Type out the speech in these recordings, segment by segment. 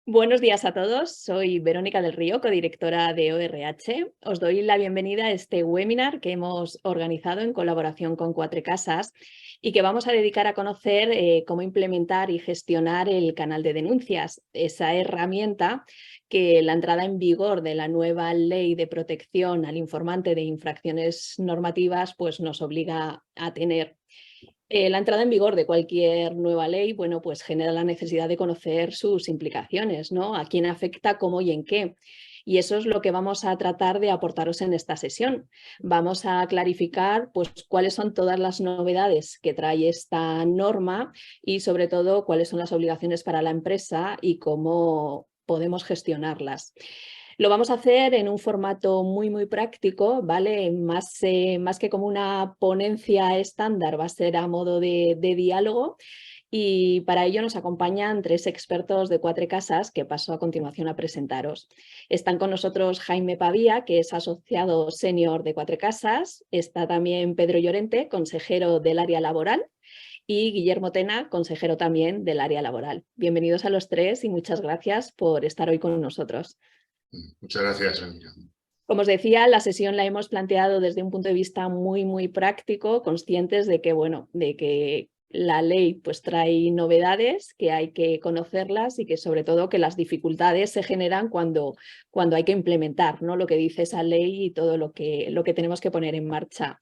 Buenos días a todos, soy Verónica del Río, codirectora de ORH. Os doy la bienvenida a este webinar que hemos organizado en colaboración con Cuatro Casas y que vamos a dedicar a conocer cómo implementar y gestionar el canal de denuncias, esa herramienta que la entrada en vigor de la nueva Ley de Protección al Informante de Infracciones Normativas pues, nos obliga a tener. La entrada en vigor de cualquier nueva ley, bueno, pues genera la necesidad de conocer sus implicaciones, ¿no? A quién afecta, cómo y en qué. Y eso es lo que vamos a tratar de aportaros en esta sesión. Vamos a clarificar pues, cuáles son todas las novedades que trae esta norma y sobre todo cuáles son las obligaciones para la empresa y cómo podemos gestionarlas. Lo vamos a hacer en un formato muy práctico, ¿vale? Más que como una ponencia estándar, va a ser a modo de diálogo. Y para ello nos acompañan tres expertos de Cuatro Casas que paso a continuación a presentaros. Están con nosotros Jaime Pavía, que es asociado senior de Cuatro Casas. Está también Pedro Llorente, consejero del área laboral. Y Guillermo Tena, consejero también del área laboral. Bienvenidos a los tres y muchas gracias por estar hoy con nosotros. Muchas gracias, Verónica. Como os decía, la sesión la hemos planteado desde un punto de vista muy práctico, conscientes de que, bueno, de que la ley pues trae novedades, que hay que conocerlas y que sobre todo que las dificultades se generan cuando hay que implementar, ¿no? Lo que dice esa ley y todo lo que tenemos que poner en marcha.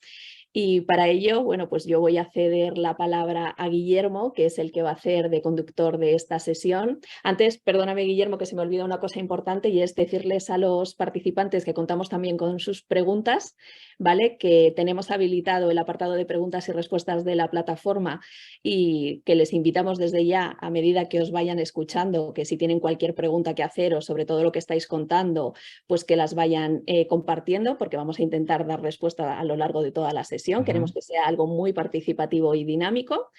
Y para ello, bueno, pues yo voy a ceder la palabra a Guillermo, que es el que va a hacer de conductor de esta sesión. Antes, perdóname, Guillermo, que se me olvida una cosa importante y es decirles a los participantes que contamos también con sus preguntas, ¿vale? Que tenemos habilitado el apartado de preguntas y respuestas de la plataforma y que les invitamos desde ya, a medida que os vayan escuchando, que si tienen cualquier pregunta que hacer o sobre todo lo que estáis contando, pues que las vayan compartiendo, porque vamos a intentar dar respuesta a lo largo de toda la sesión. Queremos que sea algo muy participativo y dinámico.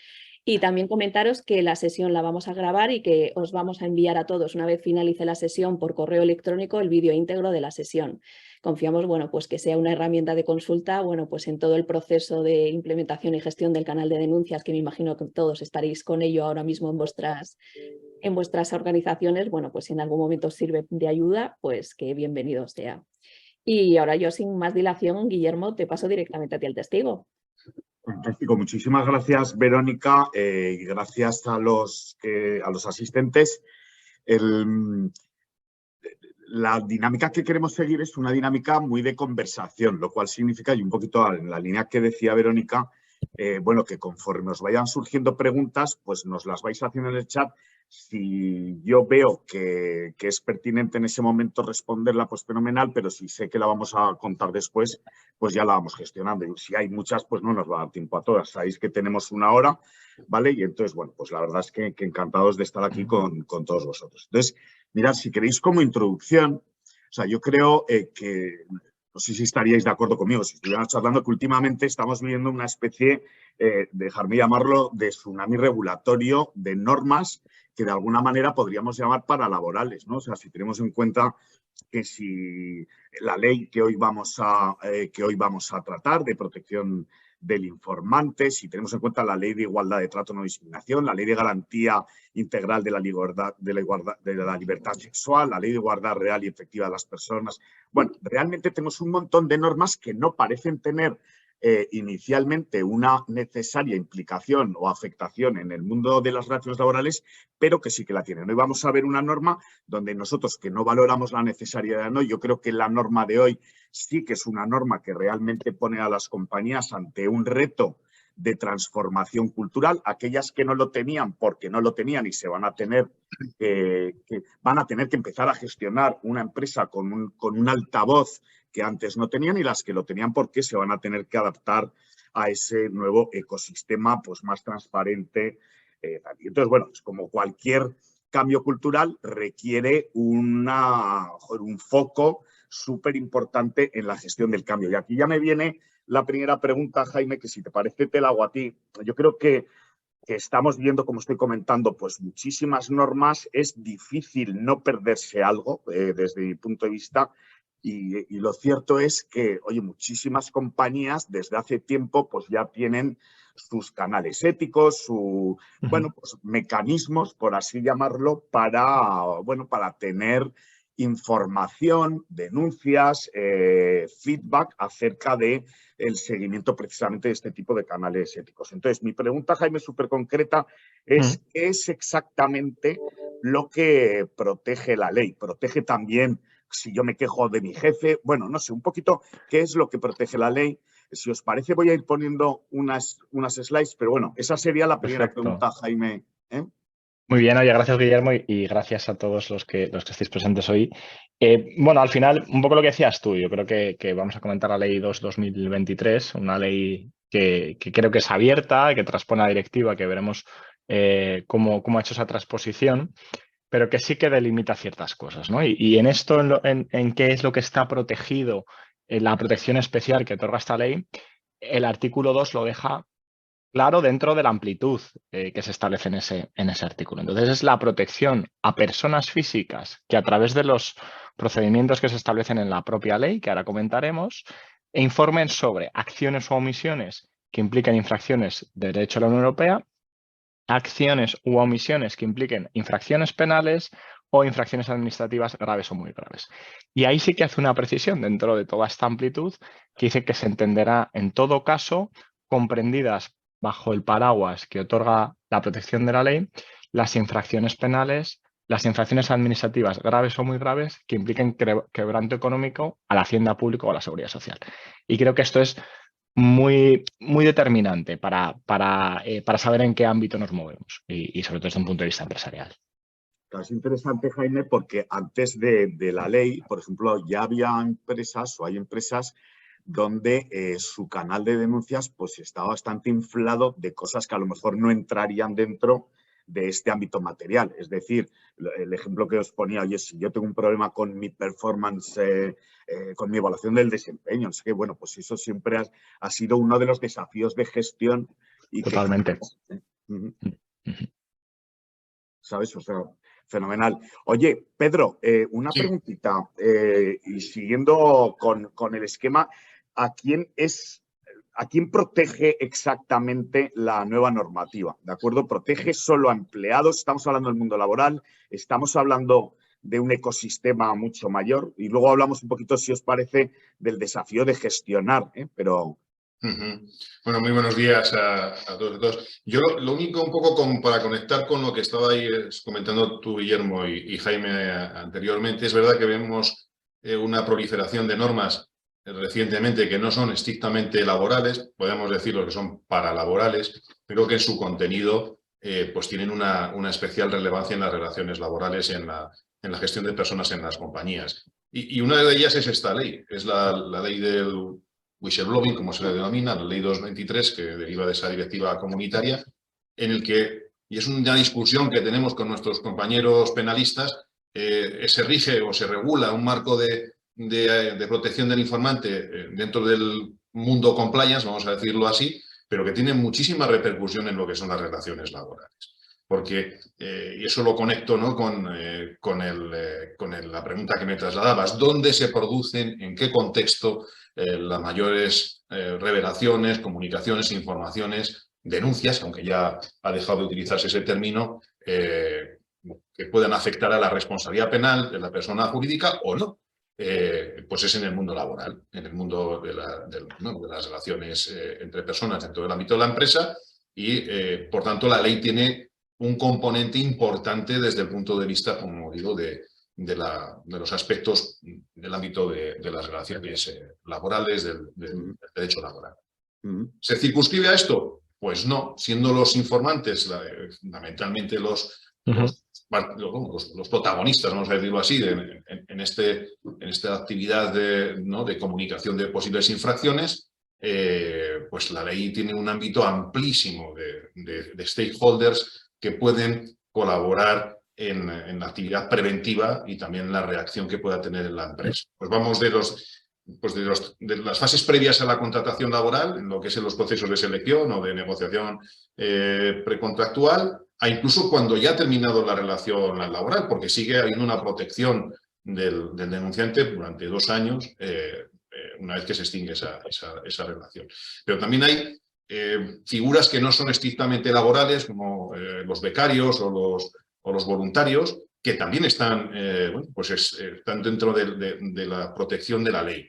Y también comentaros que la sesión la vamos a grabar y que os vamos a enviar a todos, una vez finalice la sesión, por correo electrónico el vídeo íntegro de la sesión. Confiamos, bueno, pues que sea una herramienta de consulta, bueno, pues en todo el proceso de implementación y gestión del canal de denuncias, que me imagino que todos estaréis con ello ahora mismo en vuestras organizaciones. Bueno, pues si en algún momento os sirve de ayuda, pues que bienvenido sea. Y ahora yo, sin más dilación, Guillermo, te paso directamente a ti el testigo. Fantástico, muchísimas gracias, Verónica, y gracias a los asistentes. La dinámica que queremos seguir es una dinámica muy de conversación, lo cual significa, y un poquito en la línea que decía Verónica, bueno, que conforme os vayan surgiendo preguntas, pues nos las vais haciendo en el chat. Si yo veo que es pertinente en ese momento responderla, pues fenomenal, pero si sé que la vamos a contar después, pues ya la vamos gestionando. Y si hay muchas, pues no nos va a dar tiempo a todas. Sabéis que tenemos una hora, ¿vale? Y entonces, bueno, pues la verdad es que encantados de estar aquí con todos vosotros. Entonces, mirad, si queréis como introducción, o sea, yo creo que, no sé si estaríais de acuerdo conmigo, si estuviéramos charlando, que últimamente estamos viviendo una especie, dejarme llamarlo, de tsunami regulatorio de normas que de alguna manera podríamos llamar paralaborales, ¿no? O sea, si tenemos en cuenta que si la ley que hoy vamos a tratar de protección del informante, si tenemos en cuenta la ley de igualdad de trato no discriminación, la ley de garantía integral de la libertad sexual, la ley de igualdad real y efectiva de las personas. Bueno, realmente tenemos un montón de normas que no parecen tener inicialmente una necesaria implicación o afectación en el mundo de las relaciones laborales, pero que sí que la tienen. Hoy vamos a ver una norma donde nosotros, que no valoramos la necesidad, ¿no? Yo creo que la norma de hoy sí que es una norma que realmente pone a las compañías ante un reto de transformación cultural. Aquellas que no lo tenían porque no lo tenían y se van a tener que empezar a gestionar una empresa con un altavoz que antes no tenían, y las que lo tenían porque se van a tener que adaptar a ese nuevo ecosistema pues más transparente. Entonces, bueno, es como cualquier cambio cultural, requiere un foco súper importante en la gestión del cambio. Y aquí ya me viene la primera pregunta, Jaime, que si te parece te la hago a ti. Yo creo que estamos viendo, como estoy comentando, pues muchísimas normas. Es difícil no perderse algo, desde mi punto de vista, Y lo cierto es que, oye, muchísimas compañías desde hace tiempo pues ya tienen sus canales éticos, bueno, pues mecanismos, por así llamarlo, para tener información, denuncias, feedback acerca de el seguimiento precisamente de este tipo de canales éticos. Entonces, mi pregunta, Jaime, súper concreta, es ¿qué es exactamente lo que protege la ley? ¿Protege también si yo me quejo de mi jefe? Bueno, no sé, un poquito qué es lo que protege la ley. Si os parece, voy a ir poniendo unas slides, pero bueno, esa sería la primera pregunta, Jaime. Muy bien, oye, gracias Guillermo y gracias a todos los que estéis presentes hoy. Bueno, al final, un poco lo que decías tú, yo creo que vamos a comentar la Ley 2/2023, una ley que creo que es abierta, que transpone la directiva, que veremos cómo ha hecho esa transposición, pero que sí que delimita ciertas cosas, ¿no? Y en esto, en qué es lo que está protegido, en la protección especial que otorga esta ley, el artículo 2 lo deja claro dentro de la amplitud que se establece en ese artículo. Entonces, es la protección a personas físicas que a través de los procedimientos que se establecen en la propia ley, que ahora comentaremos, informen sobre acciones o omisiones que impliquen infracciones de derecho a la Unión Europea, acciones u omisiones que impliquen infracciones penales o infracciones administrativas graves o muy graves. Y ahí sí que hace una precisión dentro de toda esta amplitud que dice que se entenderá en todo caso comprendidas bajo el paraguas que otorga la protección de la ley las infracciones penales, las infracciones administrativas graves o muy graves que impliquen quebranto económico a la hacienda pública o a la seguridad social. Y creo que esto es muy determinante para saber en qué ámbito nos movemos y sobre todo desde un punto de vista empresarial. Es interesante, Jaime, porque antes de la ley, por ejemplo, ya había empresas o hay empresas donde su canal de denuncias pues está bastante inflado de cosas que a lo mejor no entrarían dentro de este ámbito material. Es decir, el ejemplo que os ponía, oye, si yo tengo un problema con mi performance, con mi evaluación del desempeño, es que, bueno, pues eso siempre ha sido uno de los desafíos de gestión. Y totalmente. ¿Sabes? O sea, fenomenal. Oye, Pedro, una preguntita. Y siguiendo con el esquema, ¿a quién protege exactamente la nueva normativa? ¿De acuerdo? ¿Protege solo a empleados? Estamos hablando del mundo laboral, estamos hablando de un ecosistema mucho mayor y luego hablamos un poquito, si os parece, del desafío de gestionar, pero... Bueno, muy buenos días a todos y todas. Yo lo único un poco para conectar con lo que estabais comentando tú, Guillermo, y Jaime anteriormente, es verdad que vemos una proliferación de normas recientemente que no son estrictamente laborales, podemos decir lo que son paralaborales, pero que en su contenido pues tienen una especial relevancia en las relaciones laborales, en la gestión de personas en las compañías. Y una de ellas es esta ley, es la ley del whistleblowing, como se le denomina, la ley 2/23, que deriva de esa directiva comunitaria, en el que, y es una discusión que tenemos con nuestros compañeros penalistas, se rige o se regula un marco de protección del informante dentro del mundo compliance, vamos a decirlo así, pero que tiene muchísima repercusión en lo que son las relaciones laborales. Porque, y eso lo conecto, ¿no?, con la pregunta que me trasladabas, ¿dónde se producen, en qué contexto las mayores revelaciones, comunicaciones, informaciones, denuncias, aunque ya ha dejado de utilizarse ese término, que puedan afectar a la responsabilidad penal de la persona jurídica o no? Pues es en el mundo laboral, en el mundo de las relaciones entre personas dentro del ámbito de la empresa y, por tanto, la ley tiene un componente importante desde el punto de vista, como digo, de los aspectos del ámbito de las relaciones laborales, del derecho laboral. ¿Se circunscribe a esto? Pues no, siendo los informantes fundamentalmente los protagonistas, vamos a decirlo así, en esta actividad de comunicación de posibles infracciones, pues la ley tiene un ámbito amplísimo de stakeholders que pueden colaborar en la actividad preventiva y también en la reacción que pueda tener en la empresa. Pues vamos de las fases previas a la contratación laboral, en lo que es en los procesos de selección o de negociación precontractual, a incluso cuando ya ha terminado la relación laboral, porque sigue habiendo una protección del denunciante durante 2 años, una vez que se extingue esa relación. Pero también hay figuras que no son estrictamente laborales, como los becarios o los voluntarios, que también están, bueno, pues están dentro de la protección de la ley.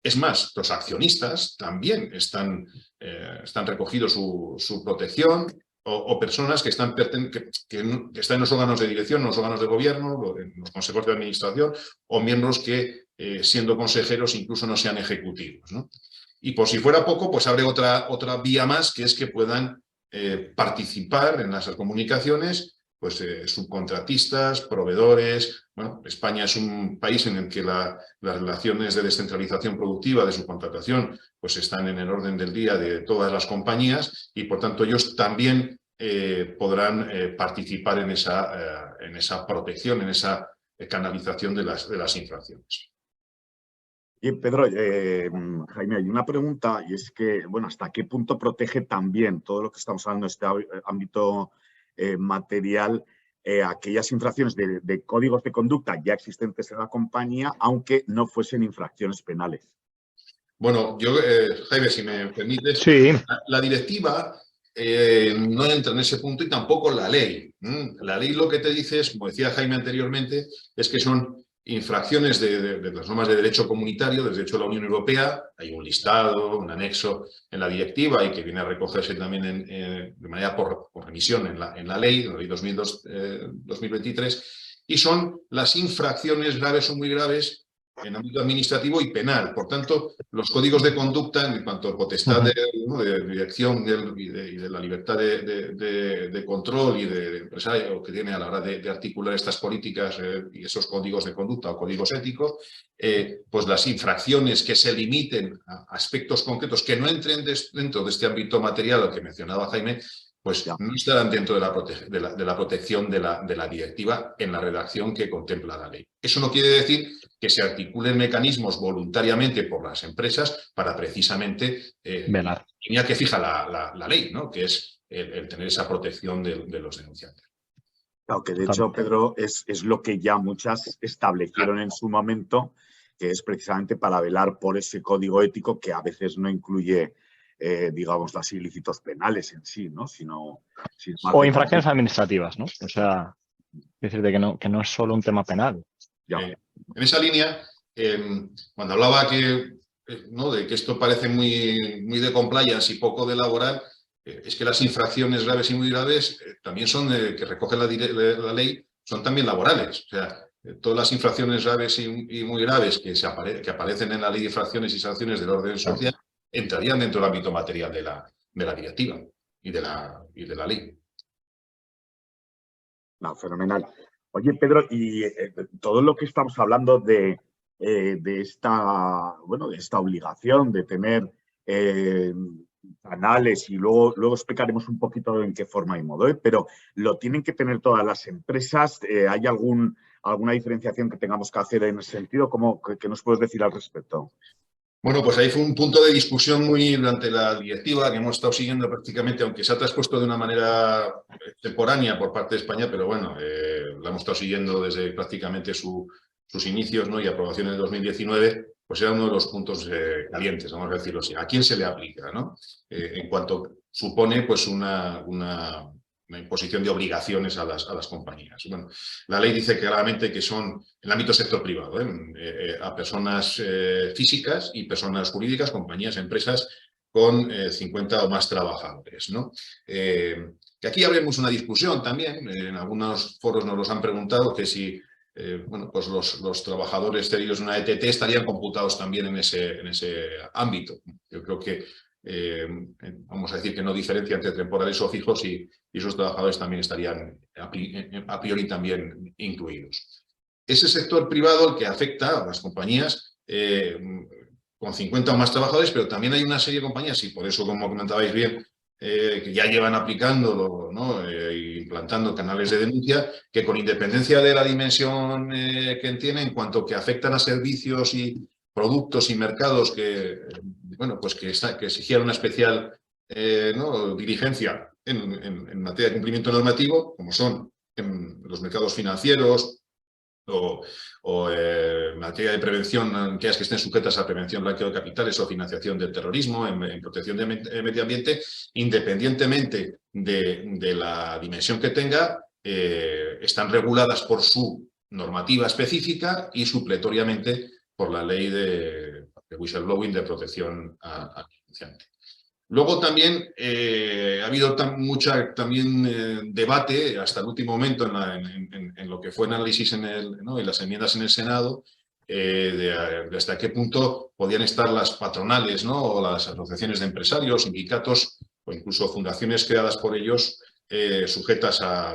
Es más, los accionistas también están recogidos su protección, o personas que están en los órganos de dirección, en los órganos de gobierno, en los consejos de administración, o miembros que, siendo consejeros, incluso no sean ejecutivos, ¿no? Y por si fuera poco, pues abre otra vía más, que es que puedan participar en las comunicaciones, pues subcontratistas, proveedores. Bueno, España es un país en el que las relaciones de descentralización productiva, de subcontratación, pues están en el orden del día de todas las compañías, y por tanto ellos también podrán participar en esa protección, en esa canalización de las infracciones. Y Pedro, Jaime, hay una pregunta, y es que, bueno, ¿hasta qué punto protege también todo lo que estamos hablando en este ámbito material, aquellas infracciones de códigos de conducta ya existentes en la compañía, aunque no fuesen infracciones penales? Bueno, yo, Jaime, si me permites, Sí. la directiva no entra en ese punto, y tampoco la ley. La ley lo que te dice es, como decía Jaime anteriormente, es que son infracciones de las normas de derecho comunitario, de derecho de la Unión Europea. Hay un listado, un anexo en la directiva, y que viene a recogerse también de manera por remisión en la ley 2023, y son las infracciones graves o muy graves en ámbito administrativo y penal. Por tanto, los códigos de conducta, en cuanto a potestad de dirección y de la libertad de control y de empresario que tiene a la hora de articular estas políticas y esos códigos de conducta o códigos éticos, pues las infracciones que se limiten a aspectos concretos que no entren dentro de este ámbito material al que mencionaba Jaime, pues no estarán dentro de la protección de la directiva en la redacción que contempla la ley. Eso no quiere decir que se articulen mecanismos voluntariamente por las empresas para precisamente la línea que fija la ley, ¿no? Que es el tener esa protección de los denunciantes. Claro, que de hecho, Pedro, es lo que ya muchas establecieron en su momento, que es precisamente para velar por ese código ético que a veces no incluye, digamos, los ilícitos penales en sí, ¿no? Sino o infracciones administrativas, ¿no? O sea, es decir, de que no es solo un tema penal. En esa línea, cuando hablaba de que esto parece muy de compliance y poco de laboral, es que las infracciones graves y muy graves también son, que recoge la ley, son también laborales. O sea, todas las infracciones graves y muy graves que aparecen en la ley de infracciones y sanciones del orden social entrarían dentro del ámbito material de la directiva y de la ley. No, fenomenal. Oye, Pedro, y todo lo que estamos hablando de esta obligación de tener canales, y luego explicaremos un poquito en qué forma y modo, pero ¿lo tienen que tener todas las empresas? ¿Hay alguna diferenciación que tengamos que hacer en ese sentido? ¿Qué nos puedes decir al respecto? Bueno, pues ahí fue un punto de discusión durante la directiva que hemos estado siguiendo prácticamente, aunque se ha traspuesto de una manera temporánea por parte de España, pero bueno, la hemos estado siguiendo desde prácticamente sus inicios, ¿no? Y aprobación en el 2019, pues era uno de los puntos calientes, vamos a decirlo así. ¿A quién se le aplica, no? En cuanto supone pues una imposición de obligaciones a las compañías. Bueno, la ley dice claramente que son en el ámbito sector privado, a personas físicas y personas jurídicas, compañías, empresas con 50 o más trabajadores, ¿no? Que aquí abrimos una discusión también, en algunos foros nos los han preguntado, que si pues los trabajadores cedidos en una ETT estarían computados también en ese ámbito. Yo creo que vamos a decir que no diferencia entre temporales o fijos, y esos trabajadores también estarían a priori también incluidos. Ese sector privado el que afecta a las compañías con 50 o más trabajadores, pero también hay una serie de compañías, y por eso, como comentabais bien, que ya llevan aplicándolo, ¿no? Implantando canales de denuncia, que con independencia de la dimensión que tienen, en cuanto que afectan a servicios y productos y mercados que exigieran una especial diligencia en materia de cumplimiento normativo, como son en los mercados financieros, en materia de prevención, aquellas que estén sujetas a prevención, blanqueo de capitales o financiación del terrorismo, en protección de medio ambiente, independientemente de la dimensión que tenga, están reguladas por su normativa específica y supletoriamente por la ley de whistleblowing, de protección al denunciante. Luego también ha habido también debate hasta el último momento en lo que fue análisis en las enmiendas en el Senado, de hasta qué punto podían estar las patronales, ¿no? O las asociaciones de empresarios, sindicatos o incluso fundaciones creadas por ellos sujetas a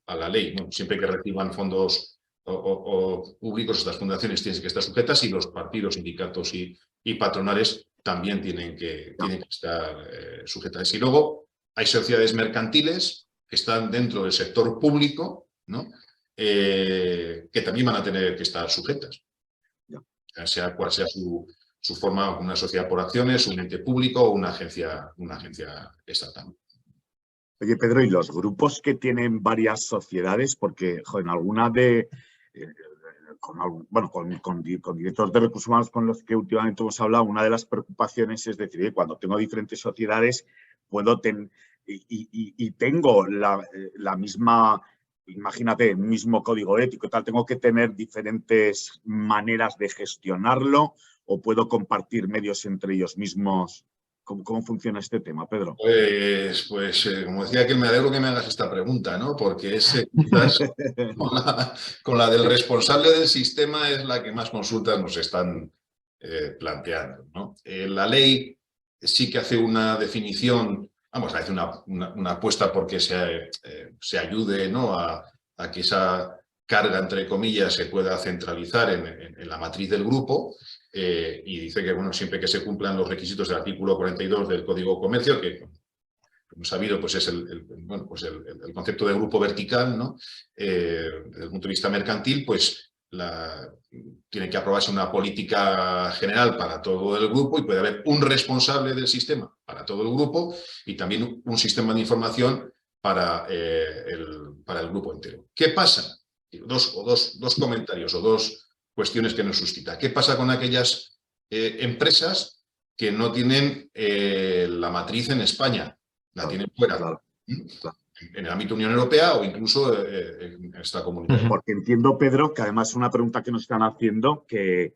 la ley, ¿no? Siempre que reciban fondos o públicos, estas fundaciones tienen que estar sujetas, y los partidos, sindicatos y patronales también tienen que estar sujetas. Y luego hay sociedades mercantiles que están dentro del sector público, ¿no? Que también van a tener que estar sujetas, sea cual sea su forma, una sociedad por acciones, un ente público o una agencia estatal. Oye, Pedro, ¿y los grupos que tienen varias sociedades? Porque en alguna de... con directores de recursos humanos con los que últimamente hemos hablado, una de las preocupaciones es decir, cuando tengo diferentes sociedades, puedo tener y tengo la misma, imagínate, el mismo código ético y tal, tengo que tener diferentes maneras de gestionarlo, o puedo compartir medios entre ellos mismos. ¿Cómo funciona este tema, Pedro? Pues como decía, que me alegro que me hagas esta pregunta, ¿no? Porque con la del responsable del sistema es la que más consultas nos están planteando, ¿no? La ley sí que hace una definición, hace una apuesta porque se ayude, ¿no? a que esa carga, entre comillas, se pueda centralizar en la matriz del grupo. Y dice que, bueno, siempre que se cumplan los requisitos del artículo 42 del Código de Comercio, que hemos sabido, pues es el concepto de grupo vertical, ¿no? Desde el punto de vista mercantil, pues tiene que aprobarse una política general para todo el grupo, y puede haber un responsable del sistema para todo el grupo y también un sistema de información para el grupo entero. ¿Qué pasa? Dos comentarios o dos cuestiones que nos suscita. ¿Qué pasa con aquellas empresas que no tienen la matriz en España? La tienen fuera, claro. En el ámbito Unión Europea o incluso en esta comunidad. Porque entiendo, Pedro, que además es una pregunta que nos están haciendo, que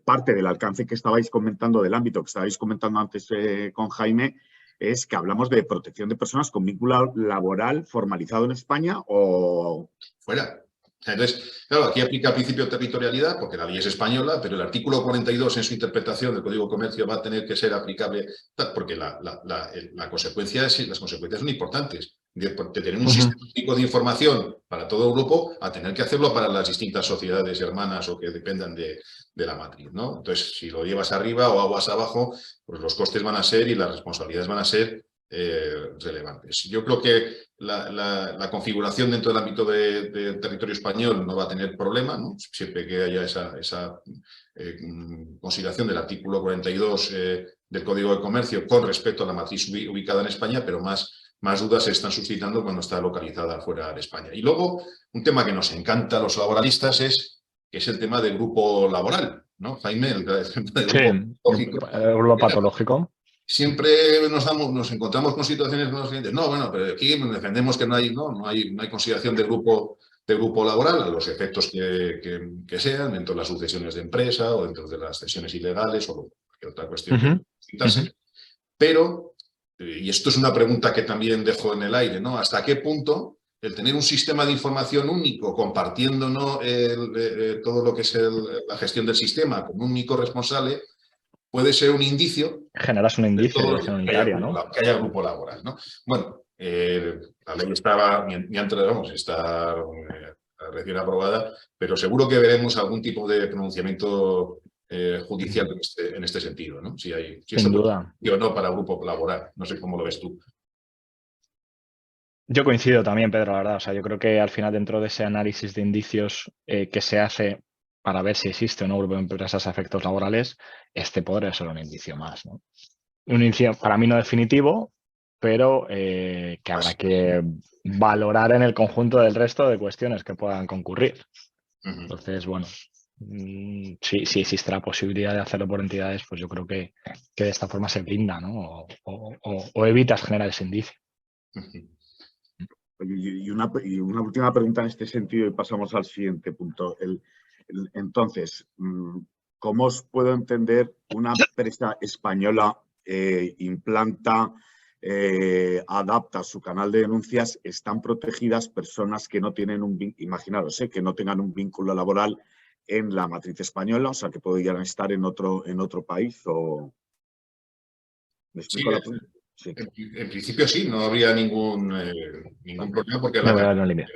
parte del alcance que estabais comentando, del ámbito que estabais comentando antes con Jaime, es que hablamos de protección de personas con vínculo laboral formalizado en España o... Fuera. Entonces, claro, aquí aplica el principio de territorialidad porque la ley es española, pero el artículo 42 en su interpretación del Código de Comercio va a tener que ser aplicable porque las consecuencias son importantes. De tener un sistema único de información para todo el grupo a tener que hacerlo para las distintas sociedades hermanas o que dependan de la matriz, ¿no? Entonces, si lo llevas arriba o aguas abajo, pues los costes van a ser y las responsabilidades van a ser relevantes. Yo creo que la configuración dentro del ámbito del territorio español no va a tener problema, ¿no? Siempre que haya esa consideración del artículo 42 del Código de Comercio con respecto a la matriz ubicada en España, pero más dudas se están suscitando cuando está localizada fuera de España. Y luego, un tema que nos encanta a los laboralistas es el tema del grupo laboral, ¿no, Jaime? El grupo patológico. Siempre nos encontramos con situaciones con los clientes. No, bueno, pero aquí defendemos que no hay consideración de grupo laboral a los efectos que sean dentro de las sucesiones de empresa o dentro de las cesiones ilegales o cualquier otra cuestión. Pero, y esto es una pregunta que también dejo en el aire, ¿no? ¿Hasta qué punto el tener un sistema de información único, compartiendo, ¿no? todo lo que es la gestión del sistema con un único responsable, puede ser un indicio? Generas un indicio de dirección unitaria, ¿no? Que haya grupo laboral, ¿no? Bueno, la ley está recién aprobada, pero seguro que veremos algún tipo de pronunciamiento judicial en este sentido, ¿no? Si sin duda. O no para grupo laboral. No sé cómo lo ves tú. Yo coincido también, Pedro, la verdad. O sea, yo creo que al final, dentro de ese análisis de indicios que se hace para ver si existe o no grupo de empresas a efectos laborales, este podría ser un indicio más, ¿no? Un indicio para mí no definitivo, pero que habrá que valorar en el conjunto del resto de cuestiones que puedan concurrir. Entonces, bueno, si existe la posibilidad de hacerlo por entidades, pues yo creo que de esta forma se blinda, ¿no? O evitas generar ese indicio. Oye, y una última pregunta en este sentido y pasamos al siguiente punto. Entonces, ¿cómo os puedo entender una empresa española implanta, adapta su canal de denuncias? Están protegidas personas que no tienen imaginaros, que no tengan un vínculo laboral en la matriz española, o sea, que podrían estar en otro país o... ¿Me Sí, explico la pregunta? Sí. en principio sí, no habría ningún problema porque No voy a dar una línea.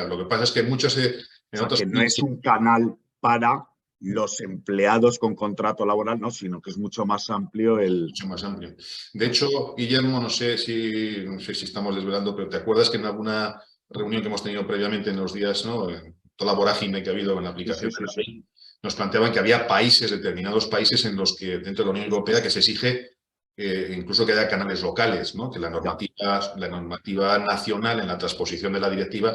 lo que pasa es que muchos O sea, que no es un canal para los empleados con contrato laboral, no, sino que es mucho más amplio mucho más amplio. De hecho, Guillermo, no sé si estamos desvelando, pero ¿te acuerdas que en alguna reunión que hemos tenido previamente en los días, ¿no? En toda la vorágine que ha habido en la aplicación de la ley, nos planteaban que había determinados países en los que dentro de la Unión Europea que se exige incluso que haya canales locales, ¿no? Que la normativa nacional en la transposición de la directiva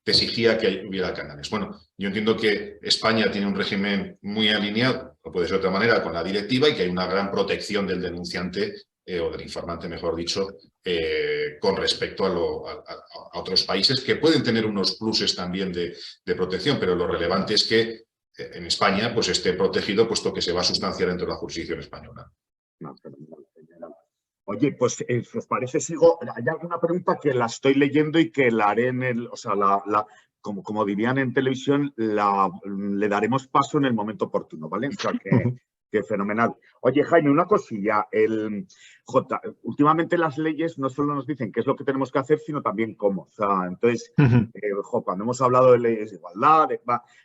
te exigía que hubiera canales. Bueno, yo entiendo que España tiene un régimen muy alineado, no puede ser de otra manera, con la directiva y que hay una gran protección del denunciante o del informante, mejor dicho, con respecto a otros países que pueden tener unos pluses también de protección, pero lo relevante es que en España pues, esté protegido, puesto que se va a sustanciar dentro de la jurisdicción española. Oye, pues si os parece, sigo. Hay alguna pregunta que la estoy leyendo y que la haré o sea, como dirían en televisión, le daremos paso en el momento oportuno, ¿vale? O sea, que fenomenal. Oye, Jaime, una cosilla. Últimamente las leyes no solo nos dicen qué es lo que tenemos que hacer, sino también cómo. O sea, entonces, cuando hemos hablado de leyes de igualdad,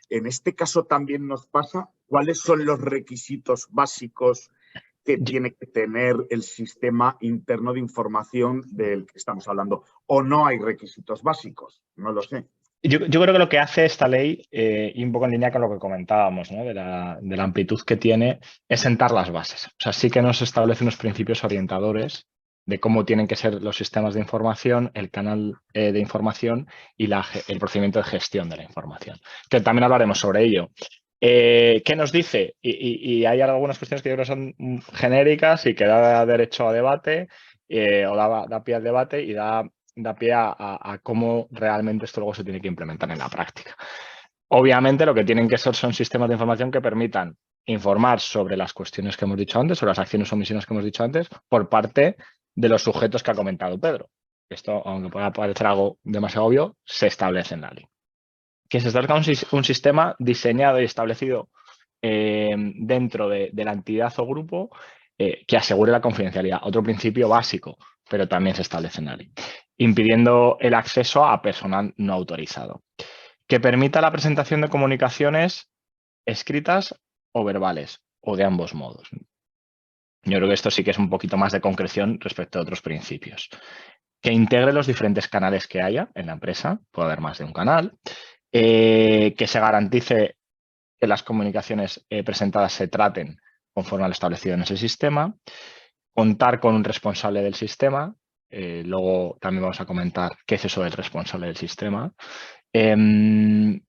en este caso también nos pasa, ¿cuáles son los requisitos básicos que tiene que tener el sistema interno de información del que estamos hablando? ¿O no hay requisitos básicos? No lo sé. Yo creo que lo que hace esta ley, y un poco en línea con lo que comentábamos, ¿no? de la amplitud que tiene, es sentar las bases. O sea, sí que nos establece unos principios orientadores de cómo tienen que ser los sistemas de información, el canal de información y el procedimiento de gestión de la información. Que también hablaremos sobre ello. ¿Qué nos dice? Y hay algunas cuestiones que yo creo que son genéricas y que da derecho a debate o da pie al debate y da pie a cómo realmente esto luego se tiene que implementar en la práctica. Obviamente lo que tienen que ser son sistemas de información que permitan informar sobre las cuestiones que hemos dicho antes, sobre las acciones o omisiones que hemos dicho antes, por parte de los sujetos que ha comentado Pedro. Esto, aunque pueda parecer algo demasiado obvio, se establece en la ley. Que se establezca un sistema diseñado y establecido dentro de la entidad o grupo que asegure la confidencialidad. Otro principio básico, pero también se establece en la ley. Impidiendo el acceso a personal no autorizado. Que permita la presentación de comunicaciones escritas o verbales, o de ambos modos. Yo creo que esto sí que es un poquito más de concreción respecto a otros principios. Que integre los diferentes canales que haya en la empresa, puede haber más de un canal. Que se garantice que las comunicaciones presentadas se traten conforme a lo establecido en ese sistema, contar con un responsable del sistema, luego también vamos a comentar qué es eso del responsable del sistema, que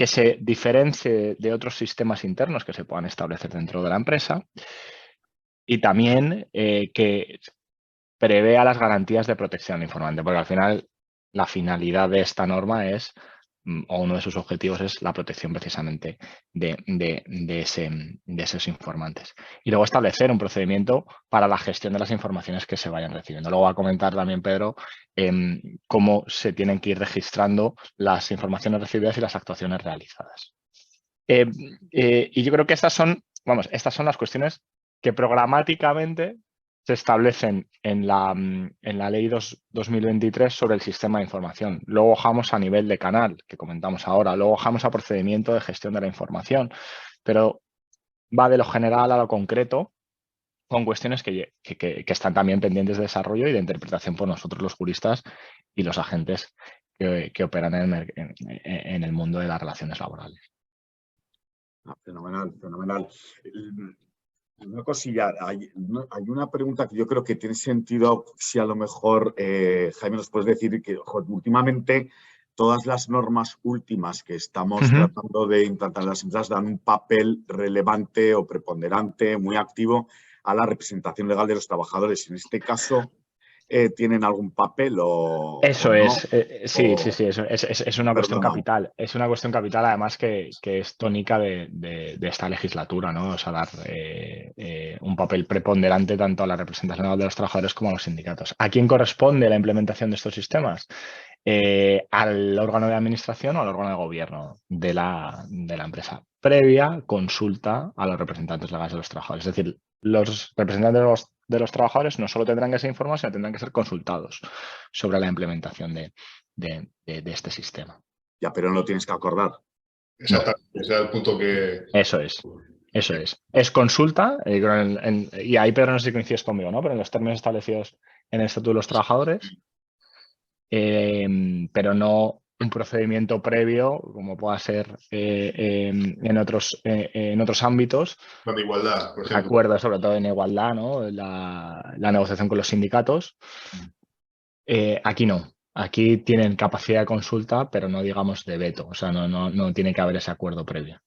se diferencie de otros sistemas internos que se puedan establecer dentro de la empresa y también que prevea las garantías de protección del informante, porque al final la finalidad de esta norma es, o uno de sus objetivos es la protección precisamente de esos informantes. Y luego establecer un procedimiento para la gestión de las informaciones que se vayan recibiendo. Luego va a comentar también Pedro cómo se tienen que ir registrando las informaciones recibidas y las actuaciones realizadas. Y yo creo que estas son las cuestiones que programáticamente se establecen en la Ley 2023 sobre el sistema de información. Luego bajamos a nivel de canal, que comentamos ahora. Luego bajamos a procedimiento de gestión de la información. Pero va de lo general a lo concreto con cuestiones que están también pendientes de desarrollo y de interpretación por nosotros los juristas y los agentes que operan en el mundo de las relaciones laborales. Fenomenal, fenomenal. Una cosilla, hay una pregunta que yo creo que tiene sentido, si a lo mejor, Jaime, nos puedes decir que últimamente todas las normas últimas que estamos tratando de implantar en las empresas dan un papel relevante o preponderante, muy activo, a la representación legal de los trabajadores. En este caso, ¿tienen algún papel o Eso no? es, sí, es una cuestión Perdona. capital. Es una cuestión capital, además, que es tónica de esta legislatura, ¿no? O sea, dar un papel preponderante tanto a la representación legal de los trabajadores como a los sindicatos. ¿A quién corresponde la implementación de estos sistemas? Al órgano de administración o al órgano de gobierno de la empresa, previa consulta a los representantes legales de los trabajadores. Es decir, los representantes de los trabajadores no solo tendrán que ser informados, sino tendrán que ser consultados sobre la implementación de este sistema. Ya, pero no lo tienes que acordar. Exactamente, ese es el punto que... Eso es. Eso es. Es consulta, y ahí, Pedro, no sé si coincides conmigo, ¿no? Pero en los términos establecidos en el Estatuto de los Trabajadores, pero no un procedimiento previo, como pueda ser en otros ámbitos. Con la igualdad, por ejemplo. Acuerdos, sobre todo en igualdad, ¿no? La negociación con los sindicatos. Aquí no. Aquí tienen capacidad de consulta, pero no digamos de veto. O sea, no tiene que haber ese acuerdo previo.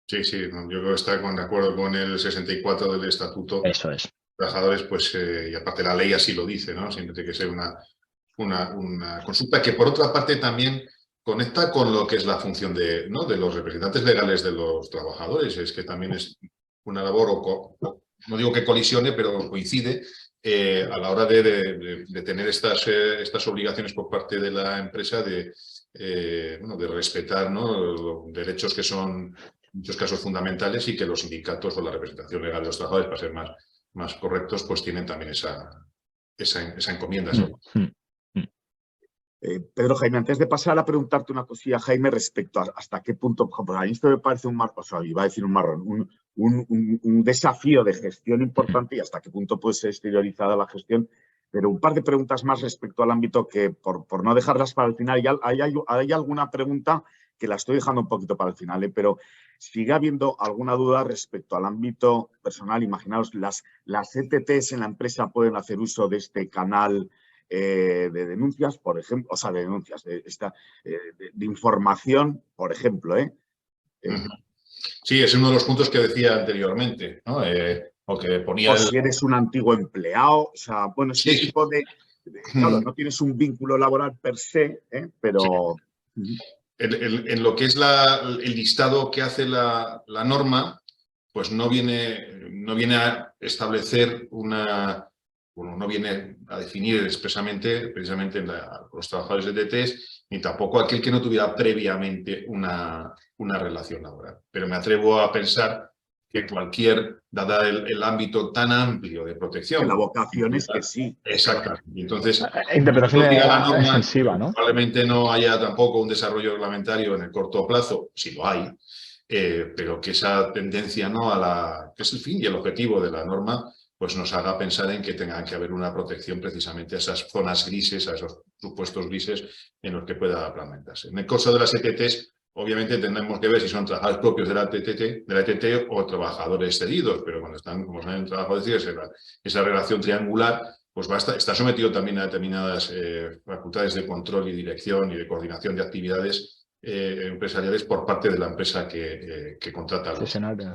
Sí, yo creo que está de acuerdo con el 64 del Estatuto. Eso es. Trabajadores, pues, y aparte la ley así lo dice, ¿no? Siempre tiene que ser una consulta que, por otra parte, también conecta con lo que es la función de los representantes legales de los trabajadores. Es que también es una labor, no digo que colisione, pero coincide a la hora de tener estas obligaciones por parte de la empresa de respetar, ¿no?, los derechos que son, en muchos casos, fundamentales, y que los sindicatos o la representación legal de los trabajadores, para ser más correctos, pues tienen también esa encomienda. Pedro, Jaime, antes de pasar a preguntarte una cosilla, Jaime, respecto a hasta qué punto, por ejemplo, a mí esto me parece iba a decir un marrón, un desafío de gestión importante, y hasta qué punto puede ser exteriorizada la gestión, pero un par de preguntas más respecto al ámbito que, por no dejarlas para el final, hay alguna pregunta que la estoy dejando un poquito para el final, pero sigue habiendo alguna duda respecto al ámbito personal. Imaginaos, las ETTs en la empresa pueden hacer uso de este canal de denuncias, por ejemplo, o sea, de denuncias, de información, por ejemplo. Sí, es uno de los puntos que decía anteriormente, ¿no? O que ponía... O si eres un antiguo empleado, o sea, bueno, es un tipo de... Claro, no tienes un vínculo laboral per se, pero... Sí. En lo que es el listado que hace la norma, pues no viene a establecer no viene a definir expresamente, precisamente los trabajadores de ETTs, ni tampoco aquel que no tuviera previamente una relación laboral. Pero me atrevo a pensar que dada el ámbito tan amplio de protección... Que la vocación es que sí. Exactamente. Y entonces, interpretación la norma, extensiva, ¿no? Probablemente no haya tampoco un desarrollo reglamentario en el corto plazo, si lo hay, pero que esa tendencia, ¿no?, que es el fin y el objetivo de la norma, pues nos haga pensar en que tenga que haber una protección precisamente a esas zonas grises, a esos supuestos grises en los que pueda plantearse. En el caso de las ETTs, obviamente tendremos que ver si son trabajadores propios de la ETT o trabajadores cedidos, pero cuando están en trabajo de esa relación triangular, pues está sometido también a determinadas facultades de control y dirección y de coordinación de actividades empresariales por parte de la empresa que contrata a los...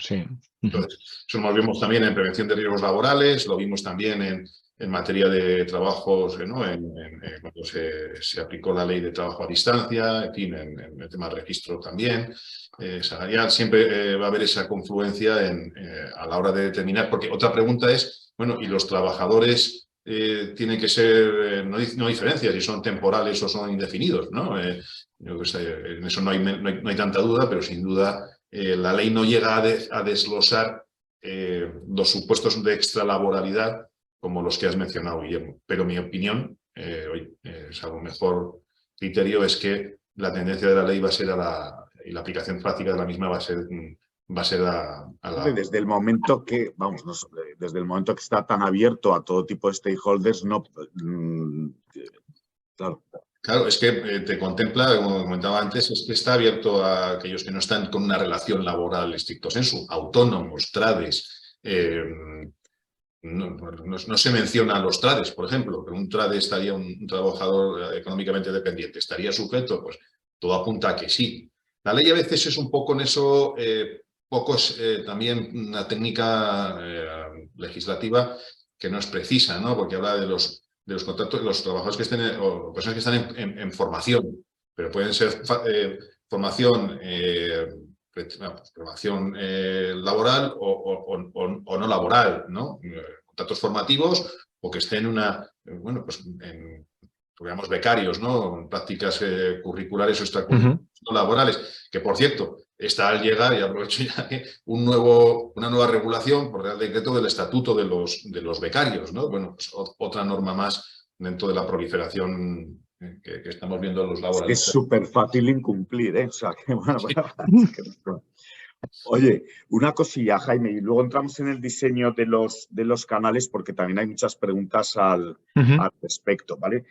Sí. Entonces, eso lo vimos también en prevención de riesgos laborales, lo vimos también en materia de trabajos, ¿no?, cuando se aplicó la ley de trabajo a distancia, en fin, en el tema de registro también salarial. Siempre va a haber esa confluencia a la hora de determinar, porque otra pregunta es, bueno, ¿y los trabajadores tienen que ser, no hay diferencia si son temporales o son indefinidos, ¿no? En eso no hay tanta duda, pero sin duda la ley no llega a desglosar los supuestos de extralaboralidad como los que has mencionado, Guillermo. Pero mi opinión, salvo mejor criterio, es que la tendencia de la ley va a ser y la aplicación práctica de la misma va a ser Desde el momento que, desde el momento que está tan abierto a todo tipo de stakeholders, no... Claro. Claro, es que te contempla, como comentaba antes, es que está abierto a aquellos que no están con una relación laboral estricto sensu, autónomos, trades. No se menciona a los trades, por ejemplo, pero un trade un trabajador económicamente dependiente, estaría sujeto, pues, todo apunta a que sí. La ley a veces es un poco en eso, también una técnica legislativa que no es precisa, ¿no? Porque habla de los contratos, los trabajadores que estén, o personas que están en formación, pero pueden ser formación laboral o no laboral, ¿no? Contratos formativos o que estén bueno, pues en digamos, becarios, ¿no? En prácticas curriculares o extracurriculares no laborales, que por cierto, está al llegar, y aprovecho ya, una nueva regulación por Real Decreto del Estatuto de los Becarios, ¿no? Bueno, pues otra norma más dentro de la proliferación que estamos viendo en los laborales. Es súper fácil incumplir, ¿eh? O sea, que bueno, Oye, una cosilla, Jaime, y luego entramos en el diseño de los canales porque también hay muchas preguntas al respecto, ¿vale?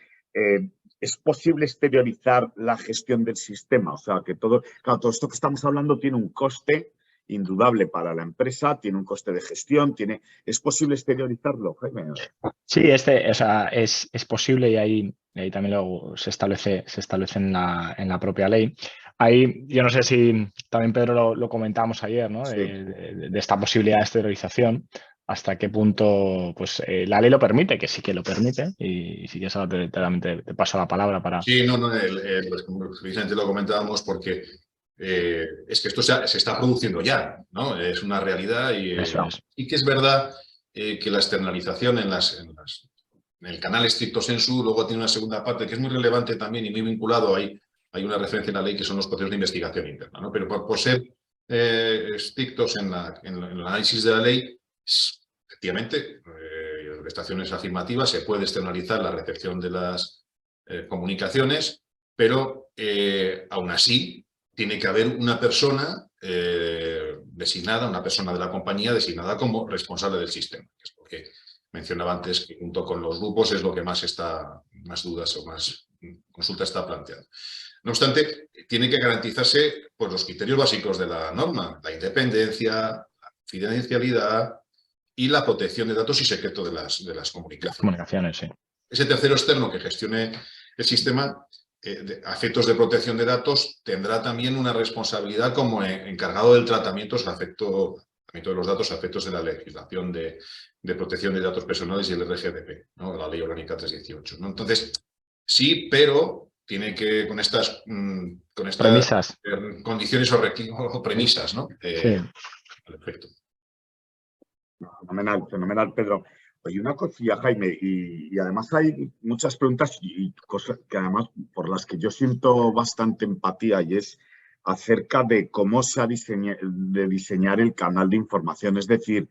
¿Es posible exteriorizar la gestión del sistema? O sea, que todo esto que estamos hablando tiene un coste indudable para la empresa, tiene un coste de gestión, ¿es posible exteriorizarlo, Jaime? Sí, o sea, es posible y ahí también se establece en la propia ley. Ahí, yo no sé si también Pedro lo comentábamos ayer, ¿no? Sí. De esta posibilidad de exteriorización, hasta qué punto pues, la ley lo permite, que sí que lo permite, y si quieres ahora te paso la palabra para... Sí, no, pues, precisamente lo comentábamos porque es que esto se está produciendo ya, ¿no? Es una realidad y que es verdad que la externalización en el canal estricto sensu luego tiene una segunda parte que es muy relevante también y muy vinculado. Hay una referencia en la ley que son los procesos de investigación interna, ¿no? Pero por ser estrictos en el análisis de la ley, efectivamente, prestaciones afirmativas, se puede externalizar la recepción de las comunicaciones, pero aún así tiene que haber una persona designada, una persona de la compañía designada como responsable del sistema, que es lo que mencionaba antes, que junto con los grupos es lo que más dudas o más consulta está planteando. No obstante, tiene que garantizarse pues, los criterios básicos de la norma, la independencia, la confidencialidad y la protección de datos y secreto de las comunicaciones. Sí. Ese tercero externo que gestione el sistema a efectos de protección de datos tendrá también una responsabilidad como encargado del tratamiento de los datos a efectos de la legislación de protección de datos personales y el RGPD, ¿no? La Ley Orgánica 318. ¿no? Entonces, sí, pero tiene que, con estas premisas, condiciones o premisas, ¿no? Sí. Al efecto. Fenomenal, Pedro. Oye, una cosilla, Jaime, y además hay muchas preguntas y cosas que además por las que yo siento bastante empatía y es acerca de cómo se ha diseñar el canal de información. Es decir,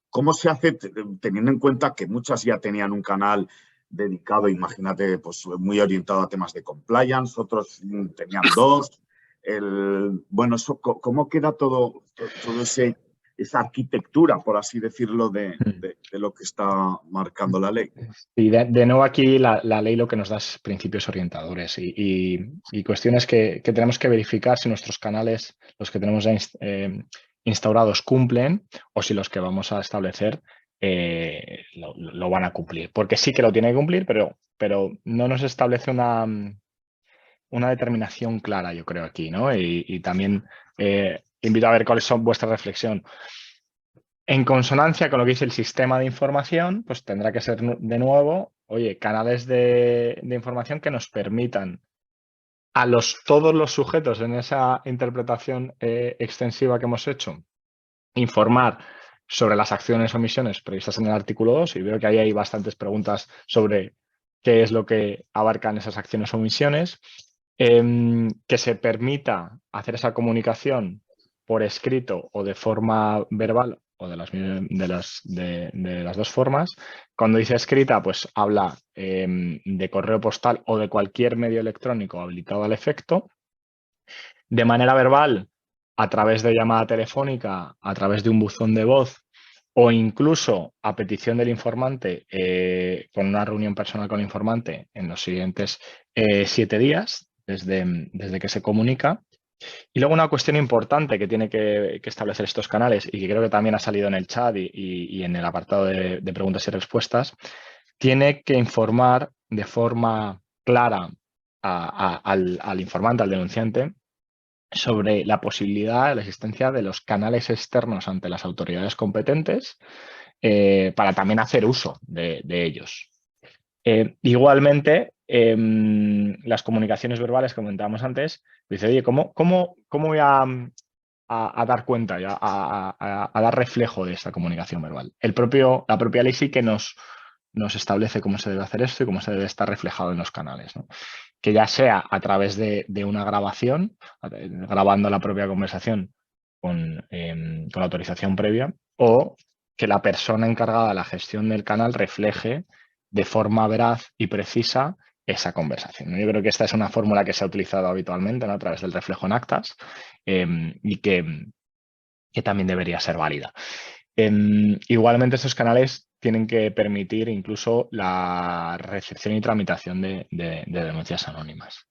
cómo se hace teniendo en cuenta que muchas ya tenían un canal dedicado, imagínate, pues muy orientado a temas de compliance, otros tenían dos. Bueno, ¿cómo queda todo esa arquitectura, por así decirlo, de lo que está marcando la ley? Y de nuevo aquí la ley lo que nos da es principios orientadores y cuestiones que tenemos que verificar si nuestros canales, los que tenemos ya instaurados, cumplen o si los que vamos a establecer lo van a cumplir. Porque sí que lo tiene que cumplir, pero no nos establece una determinación clara, yo creo, aquí, ¿no? Y también invito a ver cuáles son vuestra reflexión. En consonancia con lo que dice el sistema de información, pues tendrá que ser de nuevo, oye, canales de información que nos permitan a todos los sujetos en esa interpretación extensiva que hemos hecho, informar sobre las acciones o omisiones previstas en el artículo 2 y veo que ahí hay bastantes preguntas sobre qué es lo que abarcan esas acciones o omisiones, que se permita hacer esa comunicación por escrito o de forma verbal o de las dos formas. Cuando dice escrita, pues habla de correo postal o de cualquier medio electrónico habilitado al efecto. De manera verbal, a través de llamada telefónica, a través de un buzón de voz o incluso a petición del informante con una reunión personal con el informante en los siguientes 7 días desde que se comunica. Y luego una cuestión importante que tiene que establecer estos canales y que creo que también ha salido en el chat y en el apartado de preguntas y respuestas, tiene que informar de forma clara al informante, al denunciante, sobre la posibilidad de la existencia de los canales externos ante las autoridades competentes para también hacer uso de ellos. Igualmente, las comunicaciones verbales que comentábamos antes, dice, oye, ¿cómo voy a dar cuenta, a dar reflejo de esta comunicación verbal? La propia ley sí que nos establece cómo se debe hacer esto y cómo se debe estar reflejado en los canales, ¿no? Que ya sea a través de una grabación, grabando la propia conversación con autorización previa, o que la persona encargada de la gestión del canal refleje de forma veraz y precisa esa conversación, ¿no? Yo creo que esta es una fórmula que se ha utilizado habitualmente, ¿no? A través del reflejo en actas y que también debería ser válida. Igualmente, estos canales tienen que permitir incluso la recepción y tramitación de denuncias anónimas.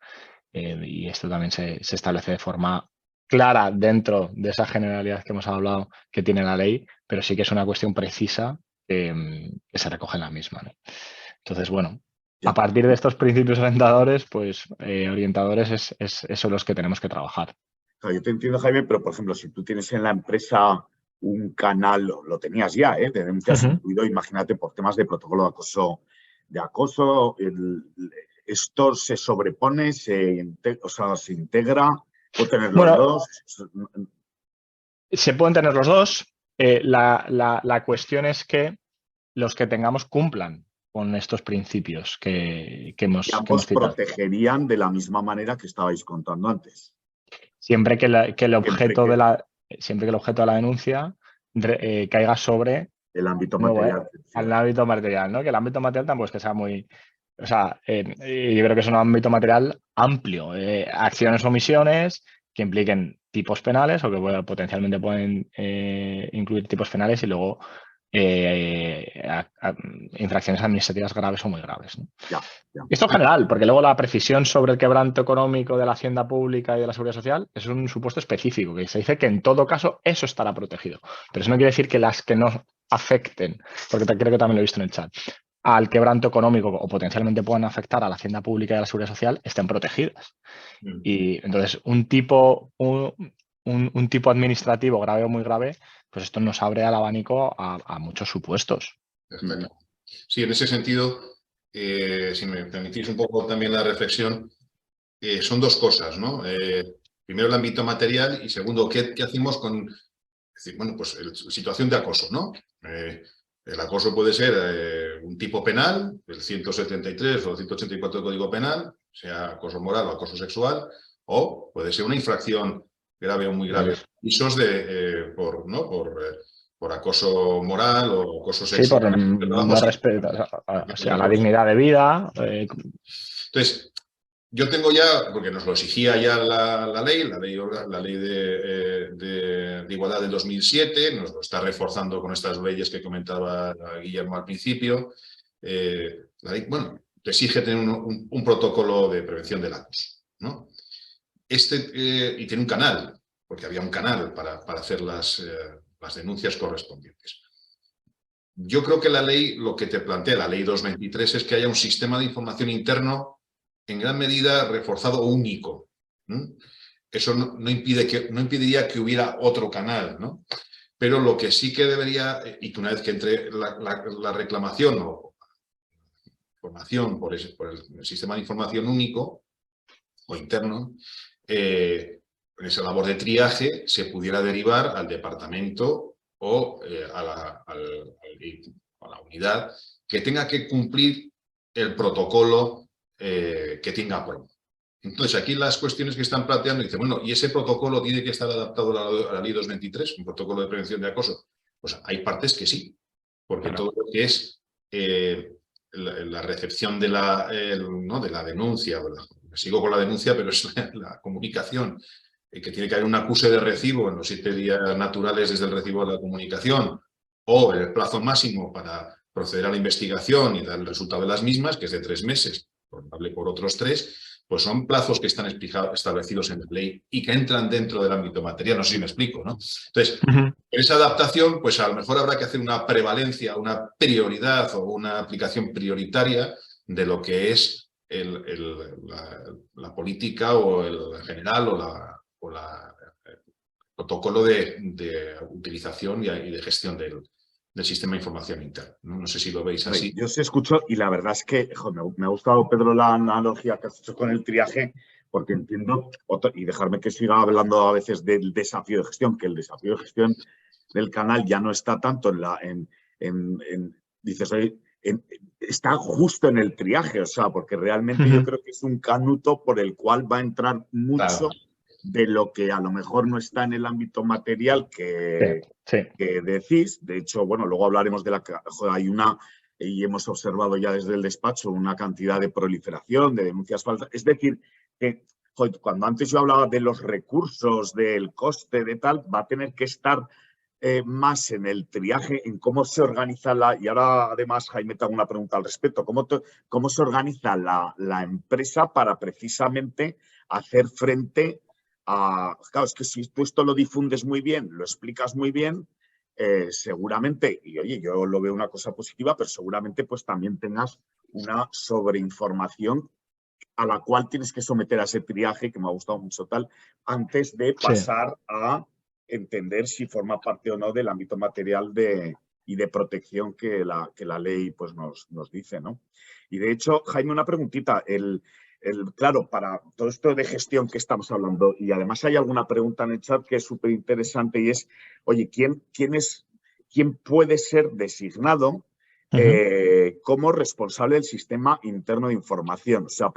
Y esto también se establece de forma clara dentro de esa generalidad que hemos hablado que tiene la ley, pero sí que es una cuestión precisa que se recoge en la misma, ¿no? Entonces, bueno, a partir de estos principios orientadores, pues orientadores son los que tenemos que trabajar. Claro, yo te entiendo, Jaime, pero por ejemplo, si tú tienes en la empresa un canal, lo tenías ya, de denuncias incluido, imagínate, por temas de protocolo de acoso, esto se sobrepone, se integra, puede tener los dos. Se pueden tener los dos. La cuestión es que los que tengamos cumplan con estos principios que hemos citado. Protegerían de la misma manera que estabais contando antes. Siempre que el objeto de la denuncia caiga sobre el ámbito material. El ámbito material, ¿no? Que el ámbito material tampoco es que sea muy... O sea, yo creo que es un ámbito material amplio. Acciones o omisiones que impliquen tipos penales o que potencialmente pueden incluir tipos penales y luego infracciones administrativas graves o muy graves, ¿no? Esto en general, porque luego la precisión sobre el quebranto económico de la hacienda pública y de la seguridad social es un supuesto específico, que se dice que en todo caso eso estará protegido. Pero eso no quiere decir que las que no afecten, porque creo que también lo he visto en el chat, al quebranto económico o potencialmente puedan afectar a la hacienda pública y a la seguridad social estén protegidas. Y entonces un tipo administrativo grave o muy grave, pues esto nos abre al abanico a muchos supuestos. Perfecto. Sí, en ese sentido, si me permitís un poco también la reflexión, son dos cosas, ¿no? Primero el ámbito material y segundo, ¿qué hacemos con, es decir, bueno, pues situación de acoso, ¿no? El acoso puede ser un tipo penal, el 173 o el 184 del Código Penal, sea acoso moral o acoso sexual, o puede ser una infracción grave o muy grave. Avisos por acoso moral o acoso sexual. Sí, por no respeto a la dignidad de vida. Entonces, yo tengo ya, porque nos lo exigía ya la ley de igualdad del 2007, nos lo está reforzando con estas leyes que comentaba Guillermo al principio. La ley, bueno, te exige tener un protocolo de prevención del acoso, ¿no? Y tiene un canal, porque había un canal para hacer las denuncias correspondientes. Yo creo que la ley, lo que te plantea la ley 223 es que haya un sistema de información interno en gran medida reforzado o único. Eso no impediría que hubiera otro canal, ¿no? Pero lo que sí que debería, y que una vez que entre la reclamación o información por el sistema de información único o interno, en esa labor de triaje se pudiera derivar al departamento o a la unidad que tenga que cumplir el protocolo que tenga promo. Entonces, aquí las cuestiones que están planteando dicen, bueno, ¿y ese protocolo tiene que estar adaptado a la ley 223, un protocolo de prevención de acoso? Pues hay partes que sí, porque todo lo que es la recepción de la denuncia, sigo con la denuncia, pero es la comunicación, que tiene que haber un acuse de recibo en los 7 días naturales desde el recibo de la comunicación, o el plazo máximo para proceder a la investigación y dar el resultado de las mismas, que es de 3 meses, probable por otros 3, pues son plazos que están establecidos en la ley y que entran dentro del ámbito material. No sé si me explico, ¿no? Entonces, en esa adaptación, pues a lo mejor habrá que hacer una prevalencia, una prioridad o una aplicación prioritaria de lo que es la política o el general o el protocolo de utilización y de gestión del sistema de información interno. No sé si lo veis así. Yo os escucho y la verdad es que me ha gustado, Pedro, la analogía que has hecho con el triaje, porque entiendo, y dejarme que siga hablando a veces del desafío de gestión, que el desafío de gestión del canal ya no está tanto dices, oye, está justo en el triaje, o sea, porque realmente yo creo que es un canuto por el cual va a entrar mucho de lo que a lo mejor no está en el ámbito material que decís. De hecho, bueno, luego hablaremos de hay una, y hemos observado ya desde el despacho, una cantidad de proliferación, de denuncias falsas. Es decir, que cuando antes yo hablaba de los recursos, del coste, de tal, va a tener que estar más en el triaje, en cómo se organiza y ahora además Jaime te hago una pregunta al respecto, cómo se organiza la empresa para precisamente hacer frente a, claro, es que si tú esto lo difundes muy bien, lo explicas muy bien, seguramente, y oye, yo lo veo una cosa positiva, pero seguramente pues también tengas una sobreinformación a la cual tienes que someter a ese triaje, que me ha gustado mucho tal, antes de pasar a entender si forma parte o no del ámbito material y de protección que la ley pues, nos dice, ¿no? Y de hecho, Jaime, una preguntita. Claro, para todo esto de gestión que estamos hablando, y además hay alguna pregunta en el chat que es súper interesante y es, oye, ¿quién puede ser designado como responsable del sistema interno de información? O sea,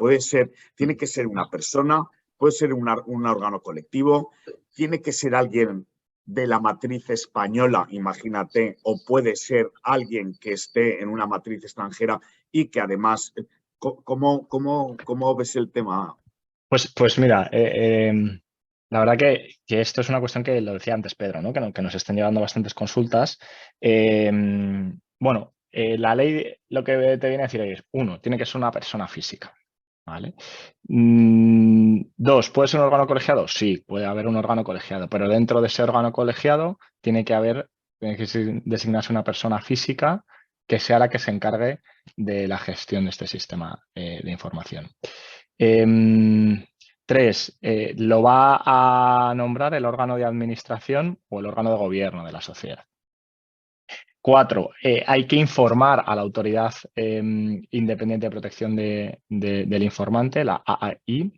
tiene que ser una persona, puede ser un órgano colectivo, tiene que ser alguien de la matriz española, imagínate, o puede ser alguien que esté en una matriz extranjera y que además, ¿cómo ves el tema? Pues mira, la verdad que esto es una cuestión que lo decía antes Pedro, ¿no? Que nos están llevando bastantes consultas. Bueno, la ley lo que te viene a decir es, uno, tiene que ser una persona física, ¿vale? Dos, ¿puede ser un órgano colegiado? Sí, puede haber un órgano colegiado, pero dentro de ese órgano colegiado tiene que designarse una persona física que sea la que se encargue de la gestión de este sistema de información. Tres, lo va a nombrar el órgano de administración o el órgano de gobierno de la sociedad. 4, hay que informar a la Autoridad Independiente de Protección del Informante, la AAI,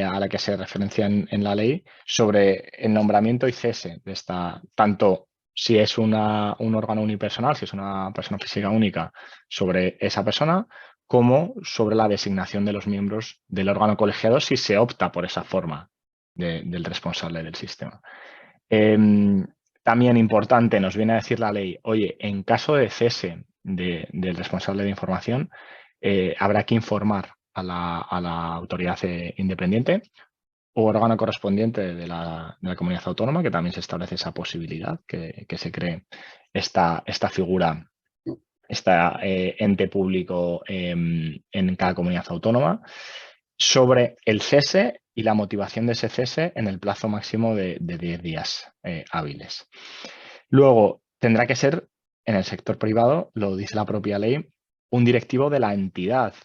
a la que se referencia en la ley, sobre el nombramiento y cese de esta, tanto si es un órgano unipersonal, si es una persona física única, sobre esa persona, como sobre la designación de los miembros del órgano colegiado si se opta por esa forma del responsable del sistema. También importante, nos viene a decir la ley, oye, en caso de cese del responsable de información, habrá que informar a la autoridad independiente o órgano correspondiente de la comunidad autónoma, que también se establece esa posibilidad, que se cree esta figura, este ente público en cada comunidad autónoma, sobre el cese y la motivación de ese cese en el plazo máximo de 10 días hábiles. Luego, tendrá que ser, en el sector privado, lo dice la propia ley, un directivo de la entidad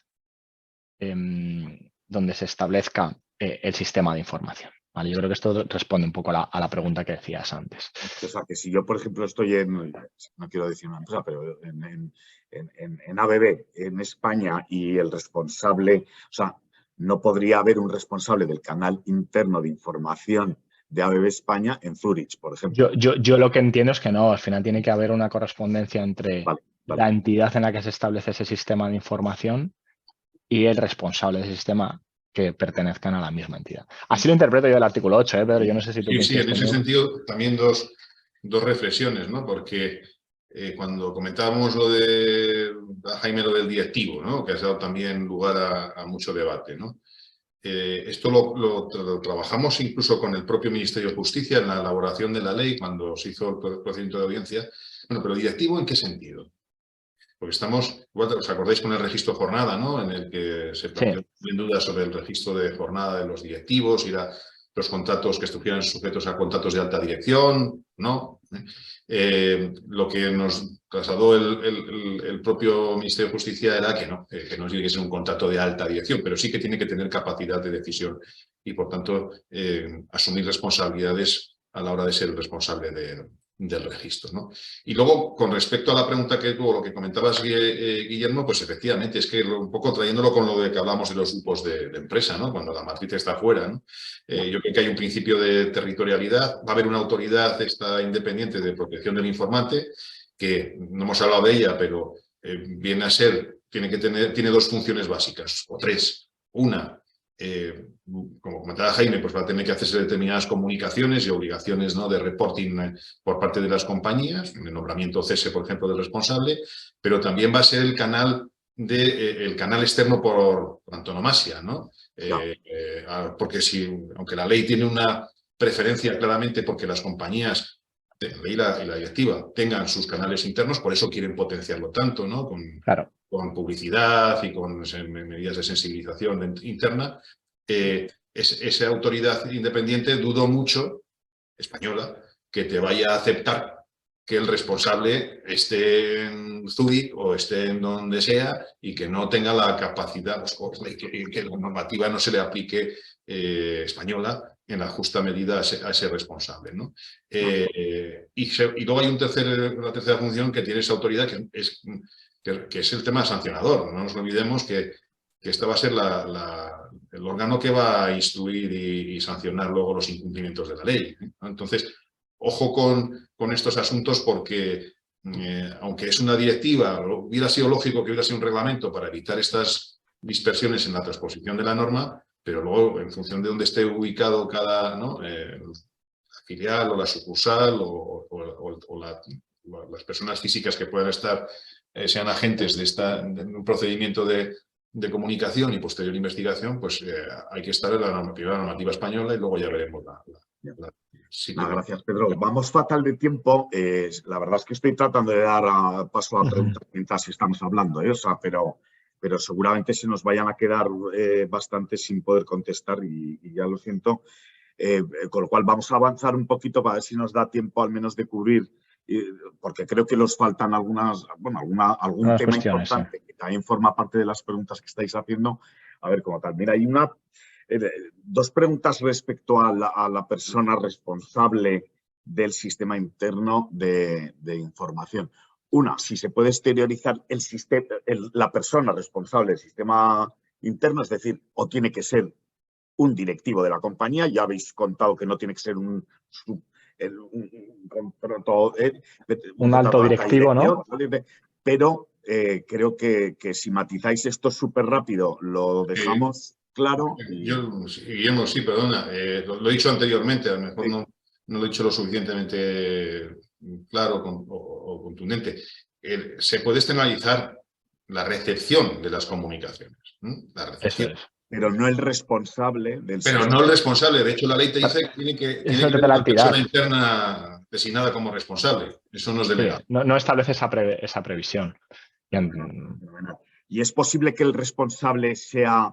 donde se establezca el sistema de información. ¿Vale? Yo creo que esto responde un poco a la pregunta que decías antes. O sea, que si yo, por ejemplo, estoy no quiero decir una empresa, pero en ABB, en España, y el responsable, o sea, no podría haber un responsable del canal interno de información de ABB España en Zurich, por ejemplo. Yo lo que entiendo es que no, al final tiene que haber una correspondencia entre la entidad en la que se establece ese sistema de información y el responsable del sistema que pertenezcan a la misma entidad. Así lo interpreto yo el artículo 8, pero yo no sé si tú... Sí, en ese sentido también dos reflexiones, ¿no? Porque cuando comentábamos lo de Jaime, lo del directivo, ¿no? Que ha dado también lugar a mucho debate, ¿no? Esto lo trabajamos incluso con el propio Ministerio de Justicia en la elaboración de la ley, cuando se hizo el procedimiento de audiencia. Bueno, pero ¿directivo en qué sentido? Porque estamos, ¿os acordáis con el registro jornada, ¿no? En el que se planteó dudas sobre el registro de jornada de los directivos y los contratos que estuvieran sujetos a contratos de alta dirección, ¿no? Lo que nos trasladó el propio Ministerio de Justicia era que no tiene que ser un contrato de alta dirección, pero sí que tiene que tener capacidad de decisión y, por tanto, asumir responsabilidades a la hora de ser el responsable del registro, ¿no? Y luego, con respecto a la pregunta que tuvo, lo que comentabas, Guillermo, pues efectivamente, es que un poco trayéndolo con lo de que hablamos de los grupos de empresa, ¿no? Cuando la matriz está fuera, ¿no? Yo creo que hay un principio de territorialidad, va a haber una autoridad independiente de protección del informante, que no hemos hablado de ella, pero viene a ser, tiene dos funciones básicas, o tres. Una, como comentaba Jaime, pues va a tener que hacerse determinadas comunicaciones y obligaciones, ¿no?, de reporting por parte de las compañías, el nombramiento cese, por ejemplo, del responsable, pero también va a ser el canal externo por antonomasia, ¿no? Porque aunque la ley tiene una preferencia claramente porque las compañías, la ley y la directiva, tengan sus canales internos, por eso quieren potenciarlo tanto, ¿no? Con publicidad y con medidas de sensibilización interna, esa autoridad independiente dudo mucho, española, que te vaya a aceptar que el responsable esté en Zúrich o esté en donde sea y que no tenga la capacidad, que la normativa no se le aplique española en la justa medida a ese responsable, ¿no? Y luego hay una tercera función que tiene esa autoridad, que es el tema sancionador. No nos olvidemos que esta va a ser el órgano que va a instruir y sancionar luego los incumplimientos de la ley, ¿no? Entonces, ojo con estos asuntos porque, aunque es una directiva, hubiera sido lógico que hubiera sido un reglamento para evitar estas dispersiones en la transposición de la norma, pero luego, en función de dónde esté ubicado cada, ¿no?, la filial o la sucursal o las personas físicas que puedan estar, sean agentes de un procedimiento de comunicación y posterior investigación, pues hay que estar en la normativa española y luego ya veremos gracias, Pedro. Vamos fatal de tiempo. La verdad es que estoy tratando de dar paso a preguntas mientras estamos hablando, o sea, pero seguramente se nos vayan a quedar bastante sin poder contestar y ya lo siento. Con lo cual vamos a avanzar un poquito para ver si nos da tiempo al menos de cubrir, porque creo que nos faltan algún tema importante que también forma parte de las preguntas que estáis haciendo. A ver cómo tal. Mira, hay dos preguntas respecto a la persona responsable del sistema interno de información. Una, si se puede exteriorizar la persona responsable del sistema interno, es decir, o tiene que ser un directivo de la compañía. Ya habéis contado que no tiene que ser un alto directivo, ¿no? Pero creo que si matizáis esto súper rápido, lo dejamos claro. Guillermo, sí, perdona. Lo he dicho anteriormente, a lo mejor no lo he dicho lo suficientemente claro o contundente. Se puede externalizar la recepción de las comunicaciones. La recepción. Eso es. Pero no el responsable del sistema. Pero no el responsable. De hecho, la ley te dice que tiene que tener una persona interna designada como responsable. Eso no es delegado. Sí, no establece esa previsión. Y es posible que el responsable sea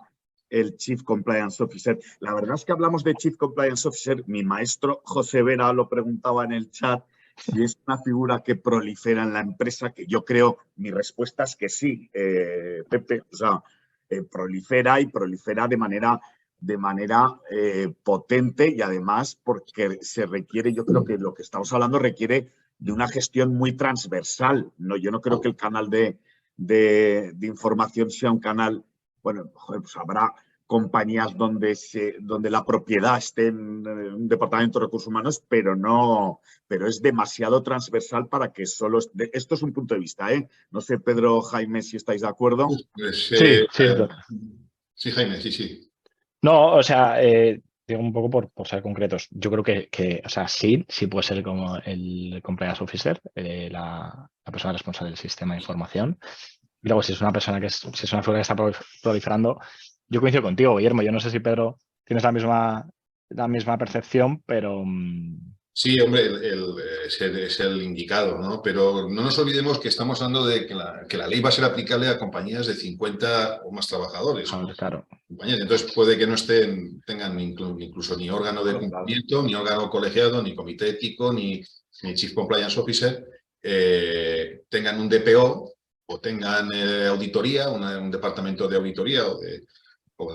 el Chief Compliance Officer. La verdad es que hablamos de Chief Compliance Officer. Mi maestro José Vera lo preguntaba en el chat si es una figura que prolifera en la empresa, que yo creo, mi respuesta es que sí, Pepe. O sea, prolifera y prolifera de manera potente, y además porque se requiere, yo creo que lo que estamos hablando requiere de una gestión muy transversal, ¿no? Yo no creo que el canal de información sea un canal, bueno, pues habrá compañías donde la propiedad esté en un departamento de recursos humanos, pero es demasiado transversal para que solo... Esto es un punto de vista, ¿eh? No sé, Pedro, Jaime, si estáis de acuerdo. Sí, Jaime, sí. No, o sea, digo un poco por ser concretos. Yo creo que o sea, sí puede ser como el compliance officer, la persona responsable del sistema de información. Y luego, si es una persona si es una figura que está proliferando, yo coincido contigo, Guillermo. Yo no sé si, Pedro, tienes la misma percepción, pero... Sí, hombre, es el indicado, ¿no? Pero no nos olvidemos que estamos hablando de que la ley va a ser aplicable a compañías de 50 o más trabajadores, ¿no? Claro. Entonces puede que no tengan incluso ni órgano de cumplimiento, ni órgano colegiado, ni comité ético, ni Chief Compliance Officer, tengan un DPO o tengan auditoría, un departamento de auditoría o de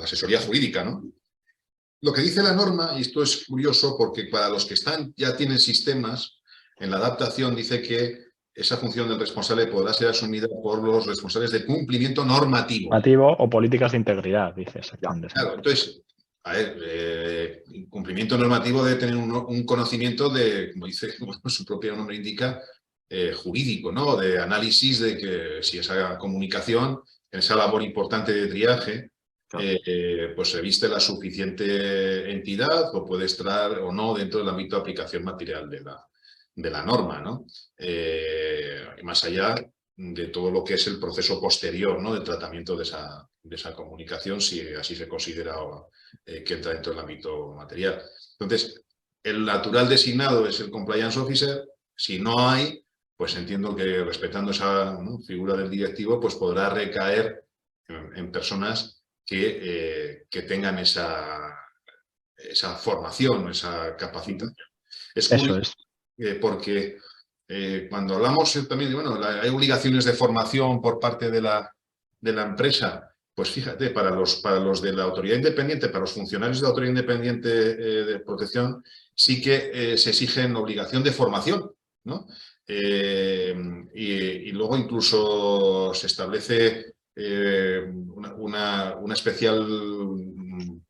asesoría jurídica, ¿no? Lo que dice la norma, y esto es curioso porque para los que ya tienen sistemas, en la adaptación dice que esa función del responsable podrá ser asumida por los responsables de cumplimiento normativo. Normativo o políticas de integridad, dice exactamente. Claro, entonces, a ver, cumplimiento normativo debe tener un conocimiento de, como dice su propio nombre indica, jurídico, ¿no? De análisis de que si esa comunicación, en esa labor importante de triaje, pues se viste la suficiente entidad o puede estar o no dentro del ámbito de aplicación material de la norma, ¿no? Más allá de todo lo que es el proceso posterior, ¿no? Del tratamiento de esa comunicación, si así se considera que entra dentro del ámbito material. Entonces, el natural designado es el Compliance Officer. Si no hay, pues entiendo que respetando esa, ¿no?, figura del directivo, pues podrá recaer en personas que tengan esa formación, esa capacitación. Es curioso, porque cuando hablamos también de, bueno, hay obligaciones de formación por parte de la empresa, pues fíjate, para los de la autoridad independiente, para los funcionarios de la autoridad independiente de protección, sí que se exigen obligación de formación, ¿no? Y luego incluso se establece una especial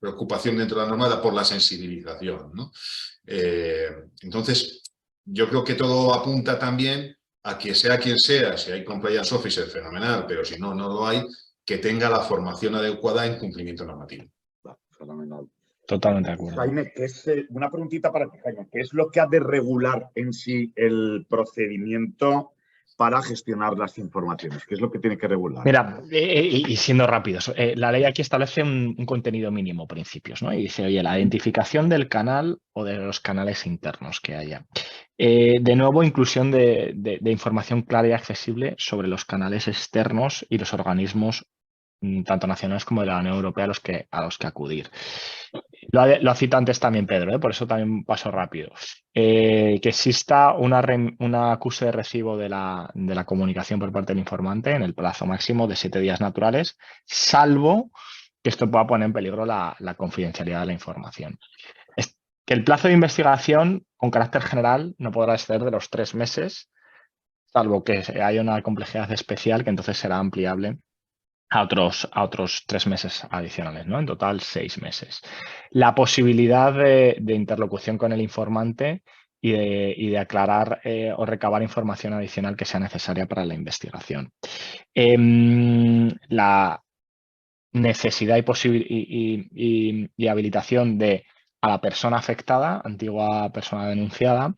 preocupación dentro de la norma por la sensibilización, ¿no? Entonces, yo creo que todo apunta también a que sea quien sea, si hay compliance officer, fenomenal, pero si no, no lo hay, que tenga la formación adecuada en cumplimiento normativo. Fenomenal. Totalmente de acuerdo. Jaime, una preguntita para ti, Jaime. ¿Qué es lo que ha de regular en sí el procedimiento para gestionar las informaciones? ¿Qué es lo que tiene que regular? Mira, y siendo rápidos, la ley aquí establece un contenido mínimo, principios, ¿no? Y dice, oye, la identificación del canal o de los canales internos que haya. De nuevo, inclusión de información clara y accesible sobre los canales externos y los organismos tanto nacionales como de la Unión Europea a los que acudir. Lo ha citado antes también Pedro, por eso también paso rápido. Que exista una acuse de recibo de la comunicación por parte del informante en el plazo máximo de 7 días naturales, salvo que esto pueda poner en peligro la confidencialidad de la información. Que el plazo de investigación con carácter general no podrá exceder de los 3 meses, salvo que haya una complejidad especial que entonces será ampliable a otros 3 meses adicionales, ¿no? En total 6 meses. La posibilidad de interlocución con el informante y de aclarar o recabar información adicional que sea necesaria para la investigación. La necesidad y habilitación a la persona afectada, antigua persona denunciada,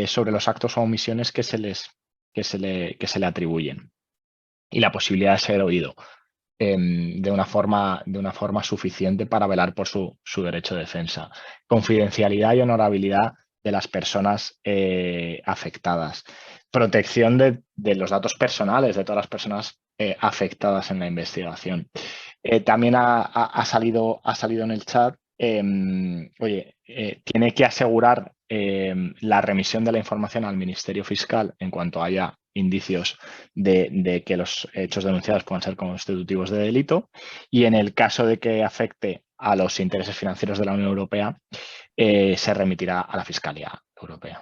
sobre los actos o omisiones que se le atribuyen. Y la posibilidad de ser oído de una forma suficiente para velar por su derecho de defensa. Confidencialidad y honorabilidad de las personas afectadas. Protección de los datos personales de todas las personas afectadas en la investigación. También ha salido en el chat, tiene que asegurar la remisión de la información al Ministerio Fiscal en cuanto haya indicios de que los hechos denunciados puedan ser constitutivos de delito, y en el caso de que afecte a los intereses financieros de la Unión Europea, se remitirá a la Fiscalía Europea.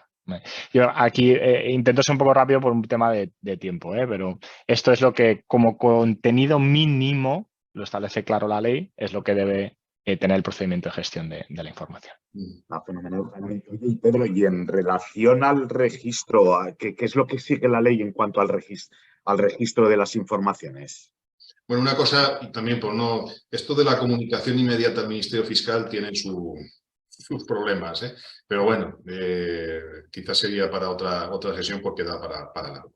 Yo aquí intento ser un poco rápido por un tema de tiempo, pero esto es lo que como contenido mínimo, lo establece claro la ley, es lo que debe tener el procedimiento de gestión de la información. Fenomenal. Y Pedro, y en relación al registro, ¿qué es lo que sigue la ley en cuanto al registro de las informaciones? Bueno, una cosa, y también por no... Esto de la comunicación inmediata al Ministerio Fiscal tiene sus problemas, pero bueno, quizás sería para otra sesión porque da para largo.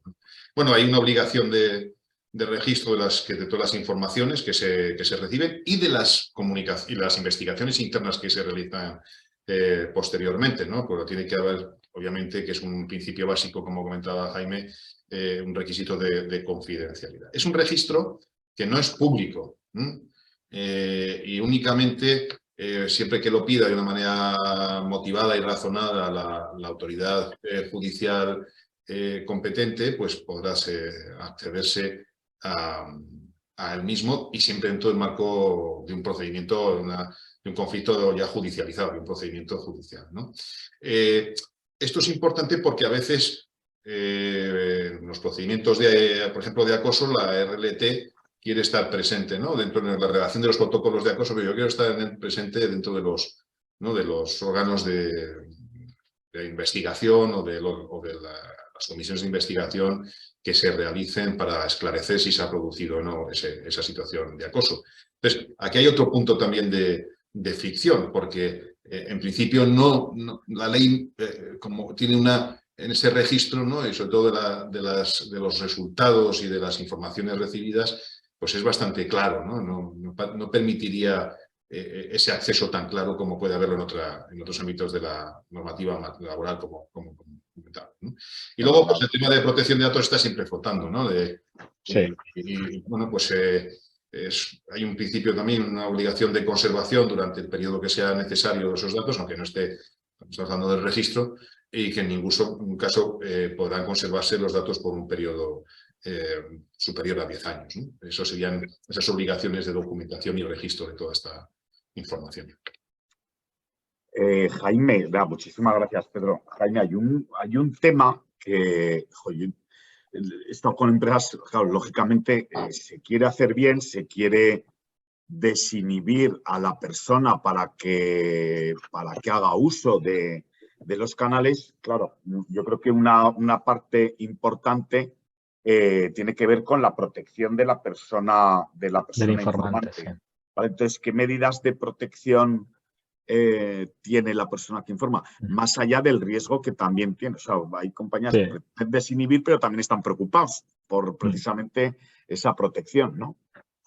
Bueno, hay una obligación de registro de todas las informaciones que se reciben y de las investigaciones internas que se realizan posteriormente, ¿no? Porque tiene que haber obviamente, que es un principio básico, como comentaba Jaime, un requisito de confidencialidad. Es un registro que no es público y únicamente, siempre que lo pida de una manera motivada y razonada la autoridad judicial competente, pues podrás accederse a él mismo, y siempre dentro del marco de un procedimiento, de un conflicto ya judicializado, de un procedimiento judicial, ¿no? Esto es importante porque a veces los procedimientos, por ejemplo, de acoso, la RLT quiere estar presente, ¿no?, dentro de la redacción de los protocolos de acoso, pero yo quiero estar presente dentro de los órganos de investigación o de las comisiones de investigación que se realicen para esclarecer si se ha producido o no esa situación de acoso. Entonces, aquí hay otro punto también de ficción, porque en principio la ley, como tiene en ese registro, ¿no?, y sobre todo de los resultados y de las informaciones recibidas, pues es bastante claro, ¿no? No permitiría ese acceso tan claro como puede haberlo en otros ámbitos de la normativa laboral, como comentaba, ¿no? Y luego, pues, el tema de protección de datos está siempre flotando, ¿no? Sí. Y bueno, pues hay un principio también, una obligación de conservación durante el periodo que sea necesario de esos datos, aunque no estamos hablando del registro, y que en ningún caso podrán conservarse los datos por un periodo superior a 10 años, ¿no? Eso serían esas obligaciones de documentación y registro de toda esta información. Jaime, muchísimas gracias, Pedro. Jaime, hay un tema que, joder, esto con empresas, claro, lógicamente se quiere hacer bien, se quiere desinhibir a la persona para que haga uso de los canales. Claro, yo creo que una parte importante tiene que ver con la protección de la persona informante. Sí. ¿Vale? Entonces, ¿qué medidas de protección tiene la persona que informa? Más allá del riesgo que también tiene. O sea, hay compañías que pretenden desinhibir, pero también están preocupados por precisamente esa protección, ¿no?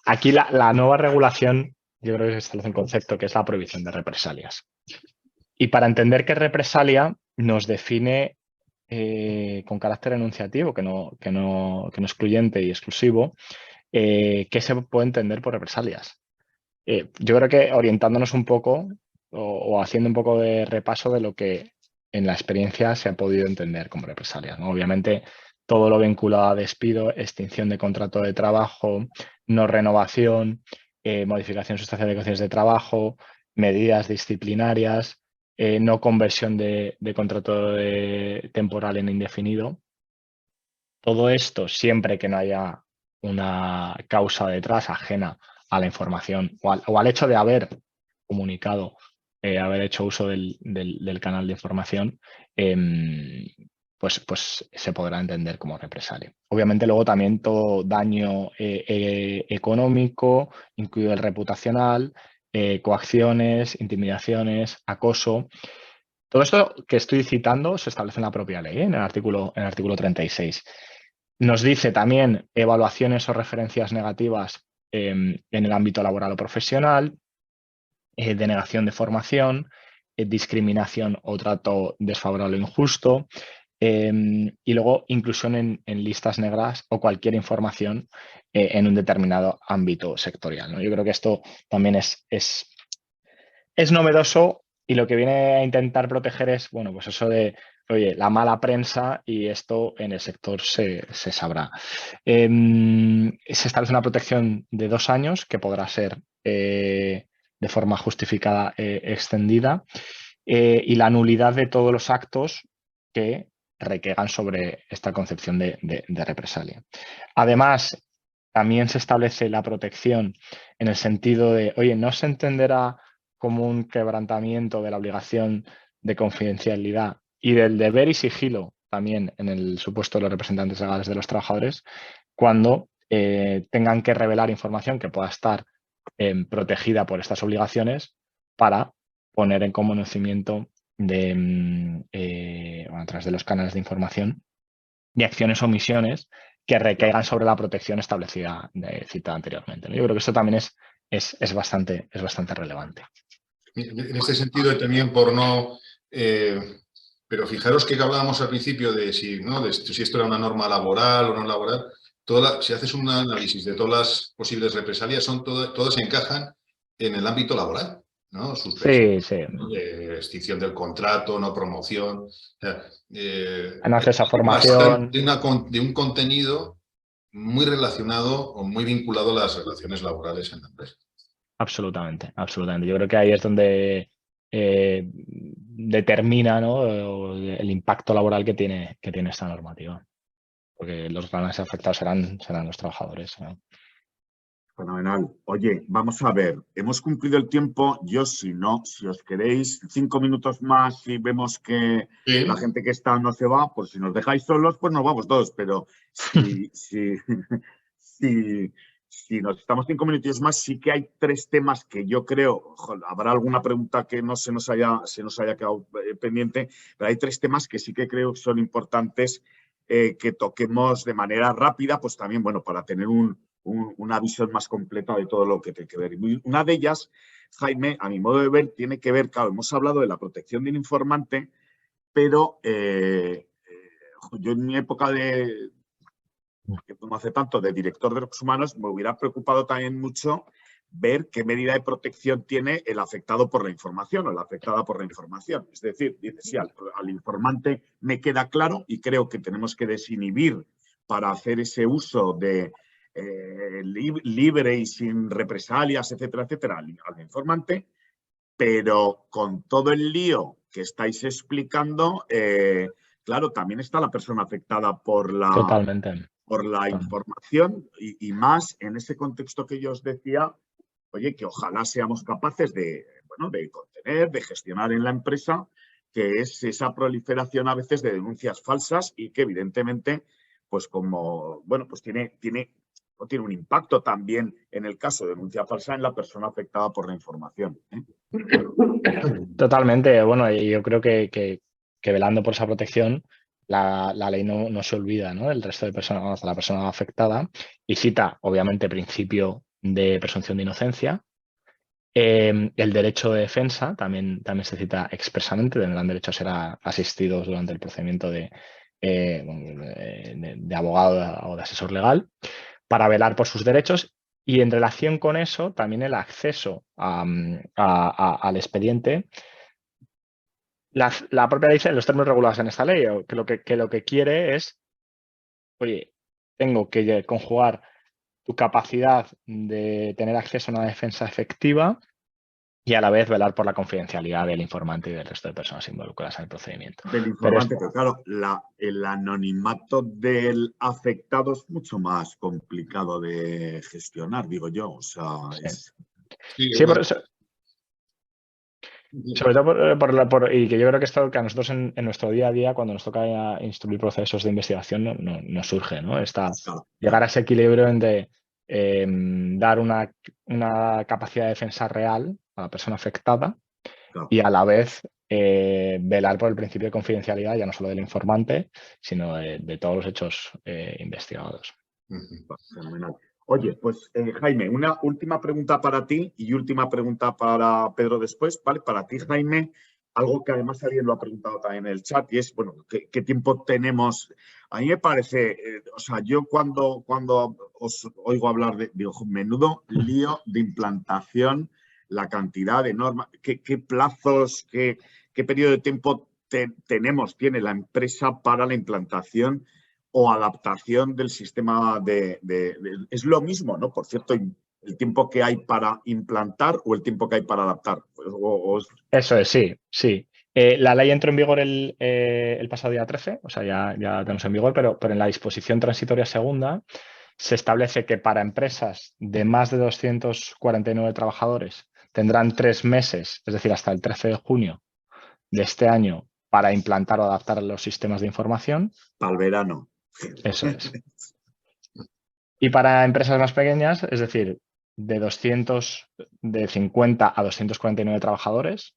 Aquí la nueva regulación, yo creo que se establece un concepto que es la prohibición de represalias. Y para entender qué es represalia, nos define con carácter enunciativo, que no excluyente y exclusivo, qué se puede entender por represalias. Yo creo que orientándonos un poco o haciendo un poco de repaso de lo que en la experiencia se ha podido entender como represalias, ¿no? Obviamente, todo lo vinculado a despido, extinción de contrato de trabajo, no renovación, modificación sustancial de condiciones de trabajo, medidas disciplinarias, no conversión de contrato temporal en indefinido. Todo esto, siempre que no haya una causa detrás ajena a la información o al hecho de haber comunicado, haber hecho uso del canal de información, pues se podrá entender como represalia. Obviamente luego también todo daño económico, incluido el reputacional, coacciones, intimidaciones, acoso. Todo esto que estoy citando se establece en la propia ley, en el artículo 36. Nos dice también evaluaciones o referencias negativas en el ámbito laboral o profesional, denegación de formación, discriminación o trato desfavorable o injusto, y luego inclusión en listas negras o cualquier información en un determinado ámbito sectorial, ¿no? Yo creo que esto también es novedoso, y lo que viene a intentar proteger es, bueno, pues eso de, oye, la mala prensa, y esto en el sector se sabrá. Se establece una protección de 2 años que podrá ser de forma justificada extendida, y la nulidad de todos los actos que recaigan sobre esta concepción de represalia. Además, también se establece la protección en el sentido de, oye, no se entenderá como un quebrantamiento de la obligación de confidencialidad y del deber y sigilo también en el supuesto de los representantes legales de los trabajadores cuando tengan que revelar información que pueda estar protegida por estas obligaciones para poner en conocimiento a través de los canales de información de acciones o omisiones que recaigan sobre la protección establecida, citada anteriormente, ¿no? Yo creo que esto también es bastante relevante. En ese sentido, también por no Pero fijaros que hablábamos al principio de si, ¿no? de si esto era una norma laboral o no laboral. Si haces un análisis de todas las posibles represalias, todas encajan en el ámbito laboral, ¿no? Suspensión, Sí, sí. extinción del contrato, no promoción. O sea, No hace esa bastante formación. de un contenido muy relacionado o muy vinculado a las relaciones laborales en la empresa. Absolutamente, absolutamente. Yo creo que ahí es donde determina, ¿no? el impacto laboral que tiene esta normativa. Porque los grandes afectados serán los trabajadores, ¿no? Fenomenal. Oye, vamos a ver, hemos cumplido el tiempo. Yo, si os queréis 5 minutos más y vemos que Sí. la gente que está no se va, pues si nos dejáis solos, pues nos vamos todos. Pero si nos estamos 5 minutos más, sí que hay 3 temas que yo creo, habrá alguna pregunta que no se nos haya quedado pendiente, pero hay 3 temas que sí que creo que son importantes que toquemos de manera rápida, pues también, bueno, para tener una visión más completa de todo lo que tiene que ver. Una de ellas, Jaime, a mi modo de ver, tiene que ver, claro, hemos hablado de la protección del informante, pero yo en mi época que no hace tanto, de director de recursos humanos, me hubiera preocupado también mucho ver qué medida de protección tiene el afectado por la información o la afectada por la información. Es decir, dice, sí, al informante me queda claro y creo que tenemos que desinhibir para hacer ese uso de libre y sin represalias, etcétera, etcétera, al informante, pero con todo el lío que estáis explicando, claro, también está la persona afectada por la Totalmente. información y más en ese contexto que yo os decía, oye, que ojalá seamos capaces de contener, de gestionar en la empresa, que es esa proliferación a veces de denuncias falsas y que evidentemente, pues como, bueno, pues tiene un impacto también en el caso de denuncia falsa en la persona afectada por la información. Totalmente. Bueno, y yo creo que velando por esa protección, la ley no se olvida, ¿no? El resto de personas, la persona afectada, y cita, obviamente, principio de presunción de inocencia. El derecho de defensa también se cita expresamente, tendrán derecho a ser asistidos durante el procedimiento de abogado o de asesor legal para velar por sus derechos, y en relación con eso también el acceso al expediente. La propia ley, en los términos regulados en esta ley, que lo que quiere es, oye, tengo que conjugar tu capacidad de tener acceso a una defensa efectiva y a la vez velar por la confidencialidad del informante y del resto de personas involucradas en el procedimiento. Del informante, pero claro, el anonimato del afectado es mucho más complicado de gestionar, digo yo. O sea, sí, por eso. Sobre todo y que yo creo que esto que a nosotros en nuestro día a día, cuando nos toca instruir procesos de investigación, no surge, ¿no? Llegar a ese equilibrio entre dar una capacidad de defensa real a la persona afectada y a la vez velar por el principio de confidencialidad, ya no solo del informante, sino de todos los hechos investigados. Fenomenal. Oye, pues Jaime, una última pregunta para ti y última pregunta para Pedro después, ¿vale? Para ti, Jaime, algo que además alguien lo ha preguntado también en el chat y es, bueno, ¿qué tiempo tenemos? A mí me parece, o sea, yo cuando os oigo hablar digo, menudo lío de implantación, la cantidad de normas, qué plazos, qué periodo de tiempo tiene la empresa para la implantación o adaptación del sistema es lo mismo, ¿no? Por cierto, el tiempo que hay para implantar o el tiempo que hay para adaptar. Eso es, sí. La ley entró en vigor el pasado día 13, o sea, ya tenemos en vigor, pero en la disposición transitoria segunda se establece que para empresas de más de 249 trabajadores tendrán 3 meses, es decir, hasta el 13 de junio de este año, para implantar o adaptar los sistemas de información. Para el verano. Eso es. Y para empresas más pequeñas, es decir, de 50 a 249 trabajadores,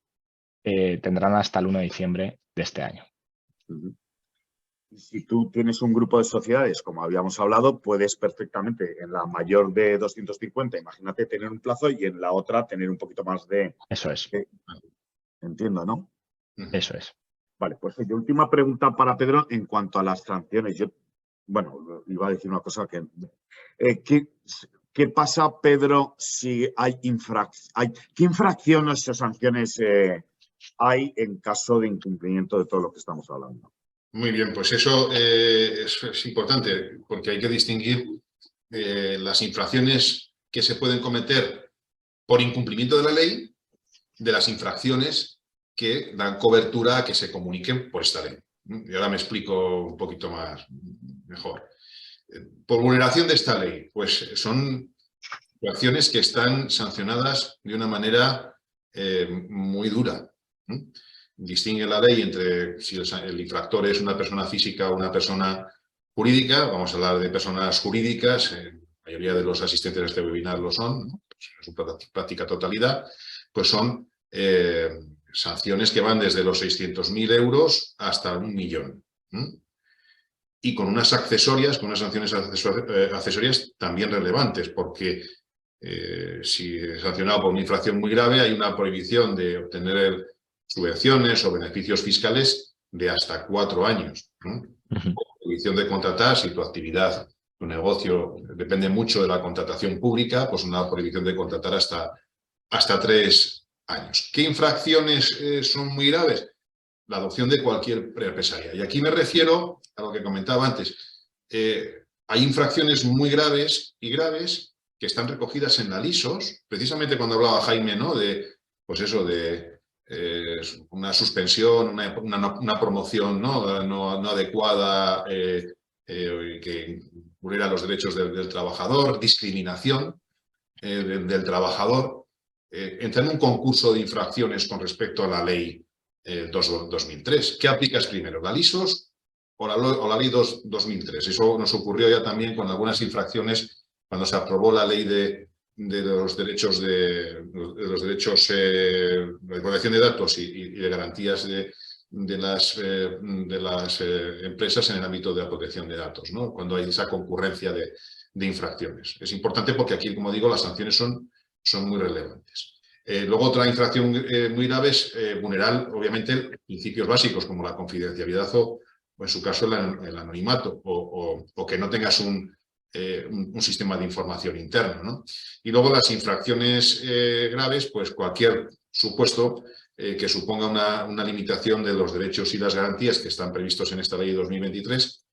tendrán hasta el 1 de diciembre de este año. Si tú tienes un grupo de sociedades, como habíamos hablado, puedes perfectamente en la mayor de 250, imagínate tener un plazo y en la otra tener un poquito más de... Eso es. Entiendo, ¿no? Eso es. Vale, pues oye, última pregunta para Pedro en cuanto a las sanciones. Yo, bueno, iba a decir una cosa que... ¿qué pasa, Pedro, si hay ¿qué infracciones o sanciones hay en caso de incumplimiento de todo lo que estamos hablando? Muy bien, pues eso es importante porque hay que distinguir las infracciones que se pueden cometer por incumplimiento de la ley de las infracciones que dan cobertura a que se comuniquen por esta ley. Y ahora me explico un poquito mejor. Por vulneración de esta ley, pues son infracciones que están sancionadas de una manera muy dura. Distingue la ley entre si el infractor es una persona física o una persona jurídica. Vamos a hablar de personas jurídicas, la mayoría de los asistentes a este webinar lo son, ¿no? En su práctica totalidad, pues son sanciones que van desde los 600.000 euros hasta 1 millón. Y con unas accesorias, con unas sanciones accesorias también relevantes, porque si es sancionado por una infracción muy grave, hay una prohibición de obtener subvenciones o beneficios fiscales de hasta 4 años. Prohibición de contratar, si tu actividad, tu negocio depende mucho de la contratación pública, pues una prohibición de contratar hasta 3 años. ¿Qué infracciones son muy graves? La adopción de cualquier represalia. Y aquí me refiero a lo que comentaba antes. Hay infracciones muy graves y graves que están recogidas en la LISOS, precisamente cuando hablaba Jaime, ¿no? Pues eso, de una suspensión, una promoción no adecuada que vulnera los derechos del trabajador, discriminación del trabajador. Entra en un concurso de infracciones con respecto a la ley 2003. ¿Qué aplicas primero, la LISOS o la ley 2003? Eso nos ocurrió ya también con algunas infracciones cuando se aprobó la ley de los derechos de protección de datos y de garantías de las empresas en el ámbito de la protección de datos, ¿no? Cuando hay esa concurrencia de infracciones. Es importante porque aquí, como digo, las sanciones son muy relevantes. Luego otra infracción muy grave es vulnerar, obviamente, principios básicos como la confidencialidad o en su caso el anonimato o que no tengas un sistema de información interno, ¿no? Y luego las infracciones graves, pues cualquier supuesto que suponga una limitación de los derechos y las garantías que están previstos en esta ley de 2023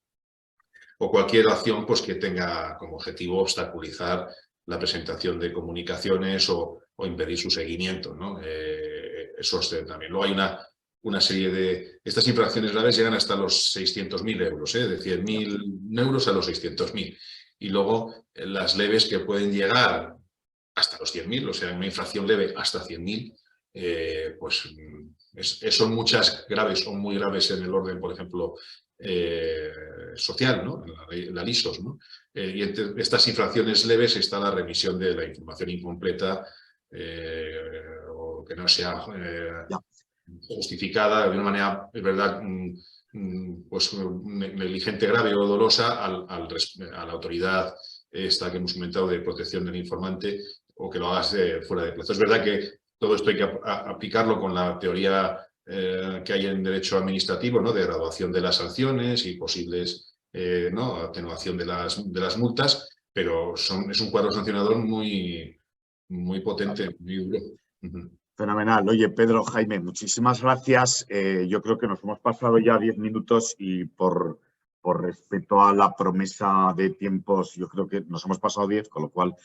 o cualquier acción pues, que tenga como objetivo obstaculizar la presentación de comunicaciones o impedir su seguimiento, ¿no? Eso también. Luego hay una serie de... Estas infracciones graves llegan hasta los 600.000 euros, de 100.000 euros a los 600.000. Y luego las leves que pueden llegar hasta los 100.000, o sea, una infracción leve hasta 100.000, pues son muchas graves o muy graves en el orden, por ejemplo, social, ¿no? La LISOS, ¿no? Y entre estas infracciones leves está la remisión de la información incompleta o que no sea justificada de una manera, es verdad, pues negligente, grave o dolosa a la autoridad esta que hemos comentado de protección del informante o que lo hagas fuera de plazo. Es verdad que todo esto hay que aplicarlo con la teoría que hay en derecho administrativo, ¿no? De graduación de las sanciones y posibles ¿no? atenuación de las multas, pero es un cuadro sancionador muy potente, muy duro. Fenomenal. Oye, Pedro, Jaime, muchísimas gracias. Yo creo que nos hemos pasado ya 10 minutos y por respeto a la promesa de tiempos, yo creo que nos hemos pasado 10, con lo cual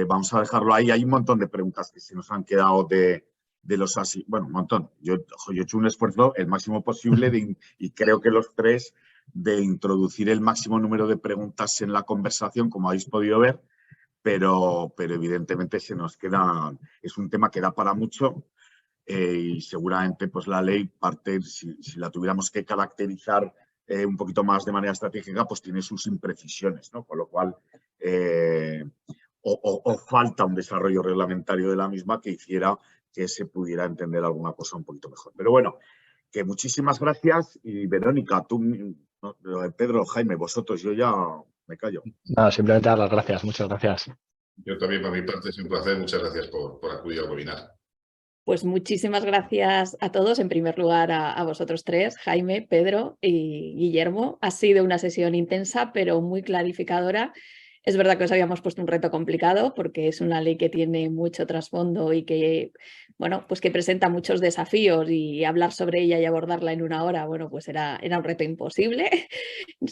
vamos a dejarlo ahí. Hay un montón de preguntas que se nos han quedado de los así. Bueno, un montón. Yo he hecho un esfuerzo el máximo posible y creo que los tres de introducir el máximo número de preguntas en la conversación, como habéis podido ver. Pero evidentemente se nos queda, es un tema que da para mucho y seguramente pues la ley parte, si la tuviéramos que caracterizar un poquito más de manera estratégica, pues tiene sus imprecisiones, ¿no? Con lo cual o falta un desarrollo reglamentario de la misma que hiciera que se pudiera entender alguna cosa un poquito mejor. Pero bueno, que muchísimas gracias y Verónica, tú, Pedro, Jaime, vosotros, yo ya me callo. Nada, simplemente dar las gracias. Muchas gracias. Yo también, por mi parte, es un placer. Muchas gracias por acudir al webinar. Pues muchísimas gracias a todos. En primer lugar, a vosotros tres, Jaime, Pedro y Guillermo. Ha sido una sesión intensa, pero muy clarificadora. Es verdad que os habíamos puesto un reto complicado porque es una ley que tiene mucho trasfondo y que, bueno, pues que presenta muchos desafíos, y hablar sobre ella y abordarla en una hora, bueno, pues era un reto imposible.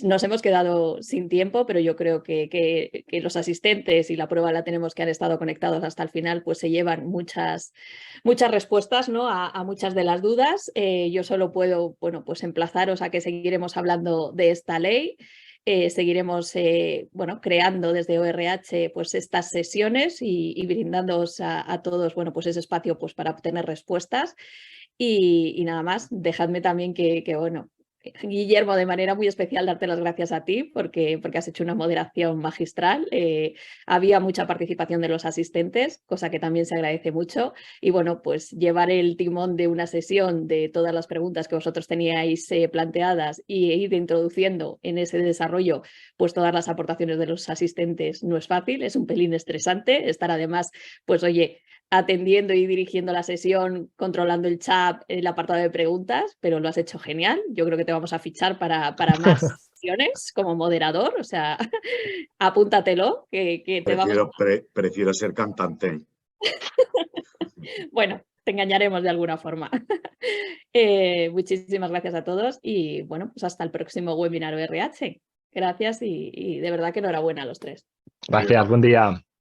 Nos hemos quedado sin tiempo, pero yo creo que los asistentes, y la prueba la tenemos que han estado conectados hasta el final, pues se llevan muchas respuestas, ¿no?, a muchas de las dudas. Yo solo puedo, bueno, pues emplazaros a que seguiremos hablando de esta ley. Seguiremos bueno, creando desde ORH pues estas sesiones y brindándoos a todos, bueno, pues ese espacio pues para obtener respuestas. Y nada más, dejadme también bueno, Guillermo, de manera muy especial darte las gracias a ti porque has hecho una moderación magistral. Había mucha participación de los asistentes, cosa que también se agradece mucho. Y bueno, pues llevar el timón de una sesión de todas las preguntas que vosotros teníais planteadas y ir introduciendo en ese desarrollo pues todas las aportaciones de los asistentes no es fácil, es un pelín estresante estar además, pues oye, atendiendo y dirigiendo la sesión, controlando el chat, el apartado de preguntas, pero lo has hecho genial. Yo creo que te vamos a fichar para más sesiones como moderador, o sea, apúntatelo, que te vamos a... Prefiero ser cantante. Bueno, te engañaremos de alguna forma. Muchísimas gracias a todos y bueno, pues hasta el próximo webinar ORH. Gracias y de verdad que enhorabuena a los tres. Gracias, buen día.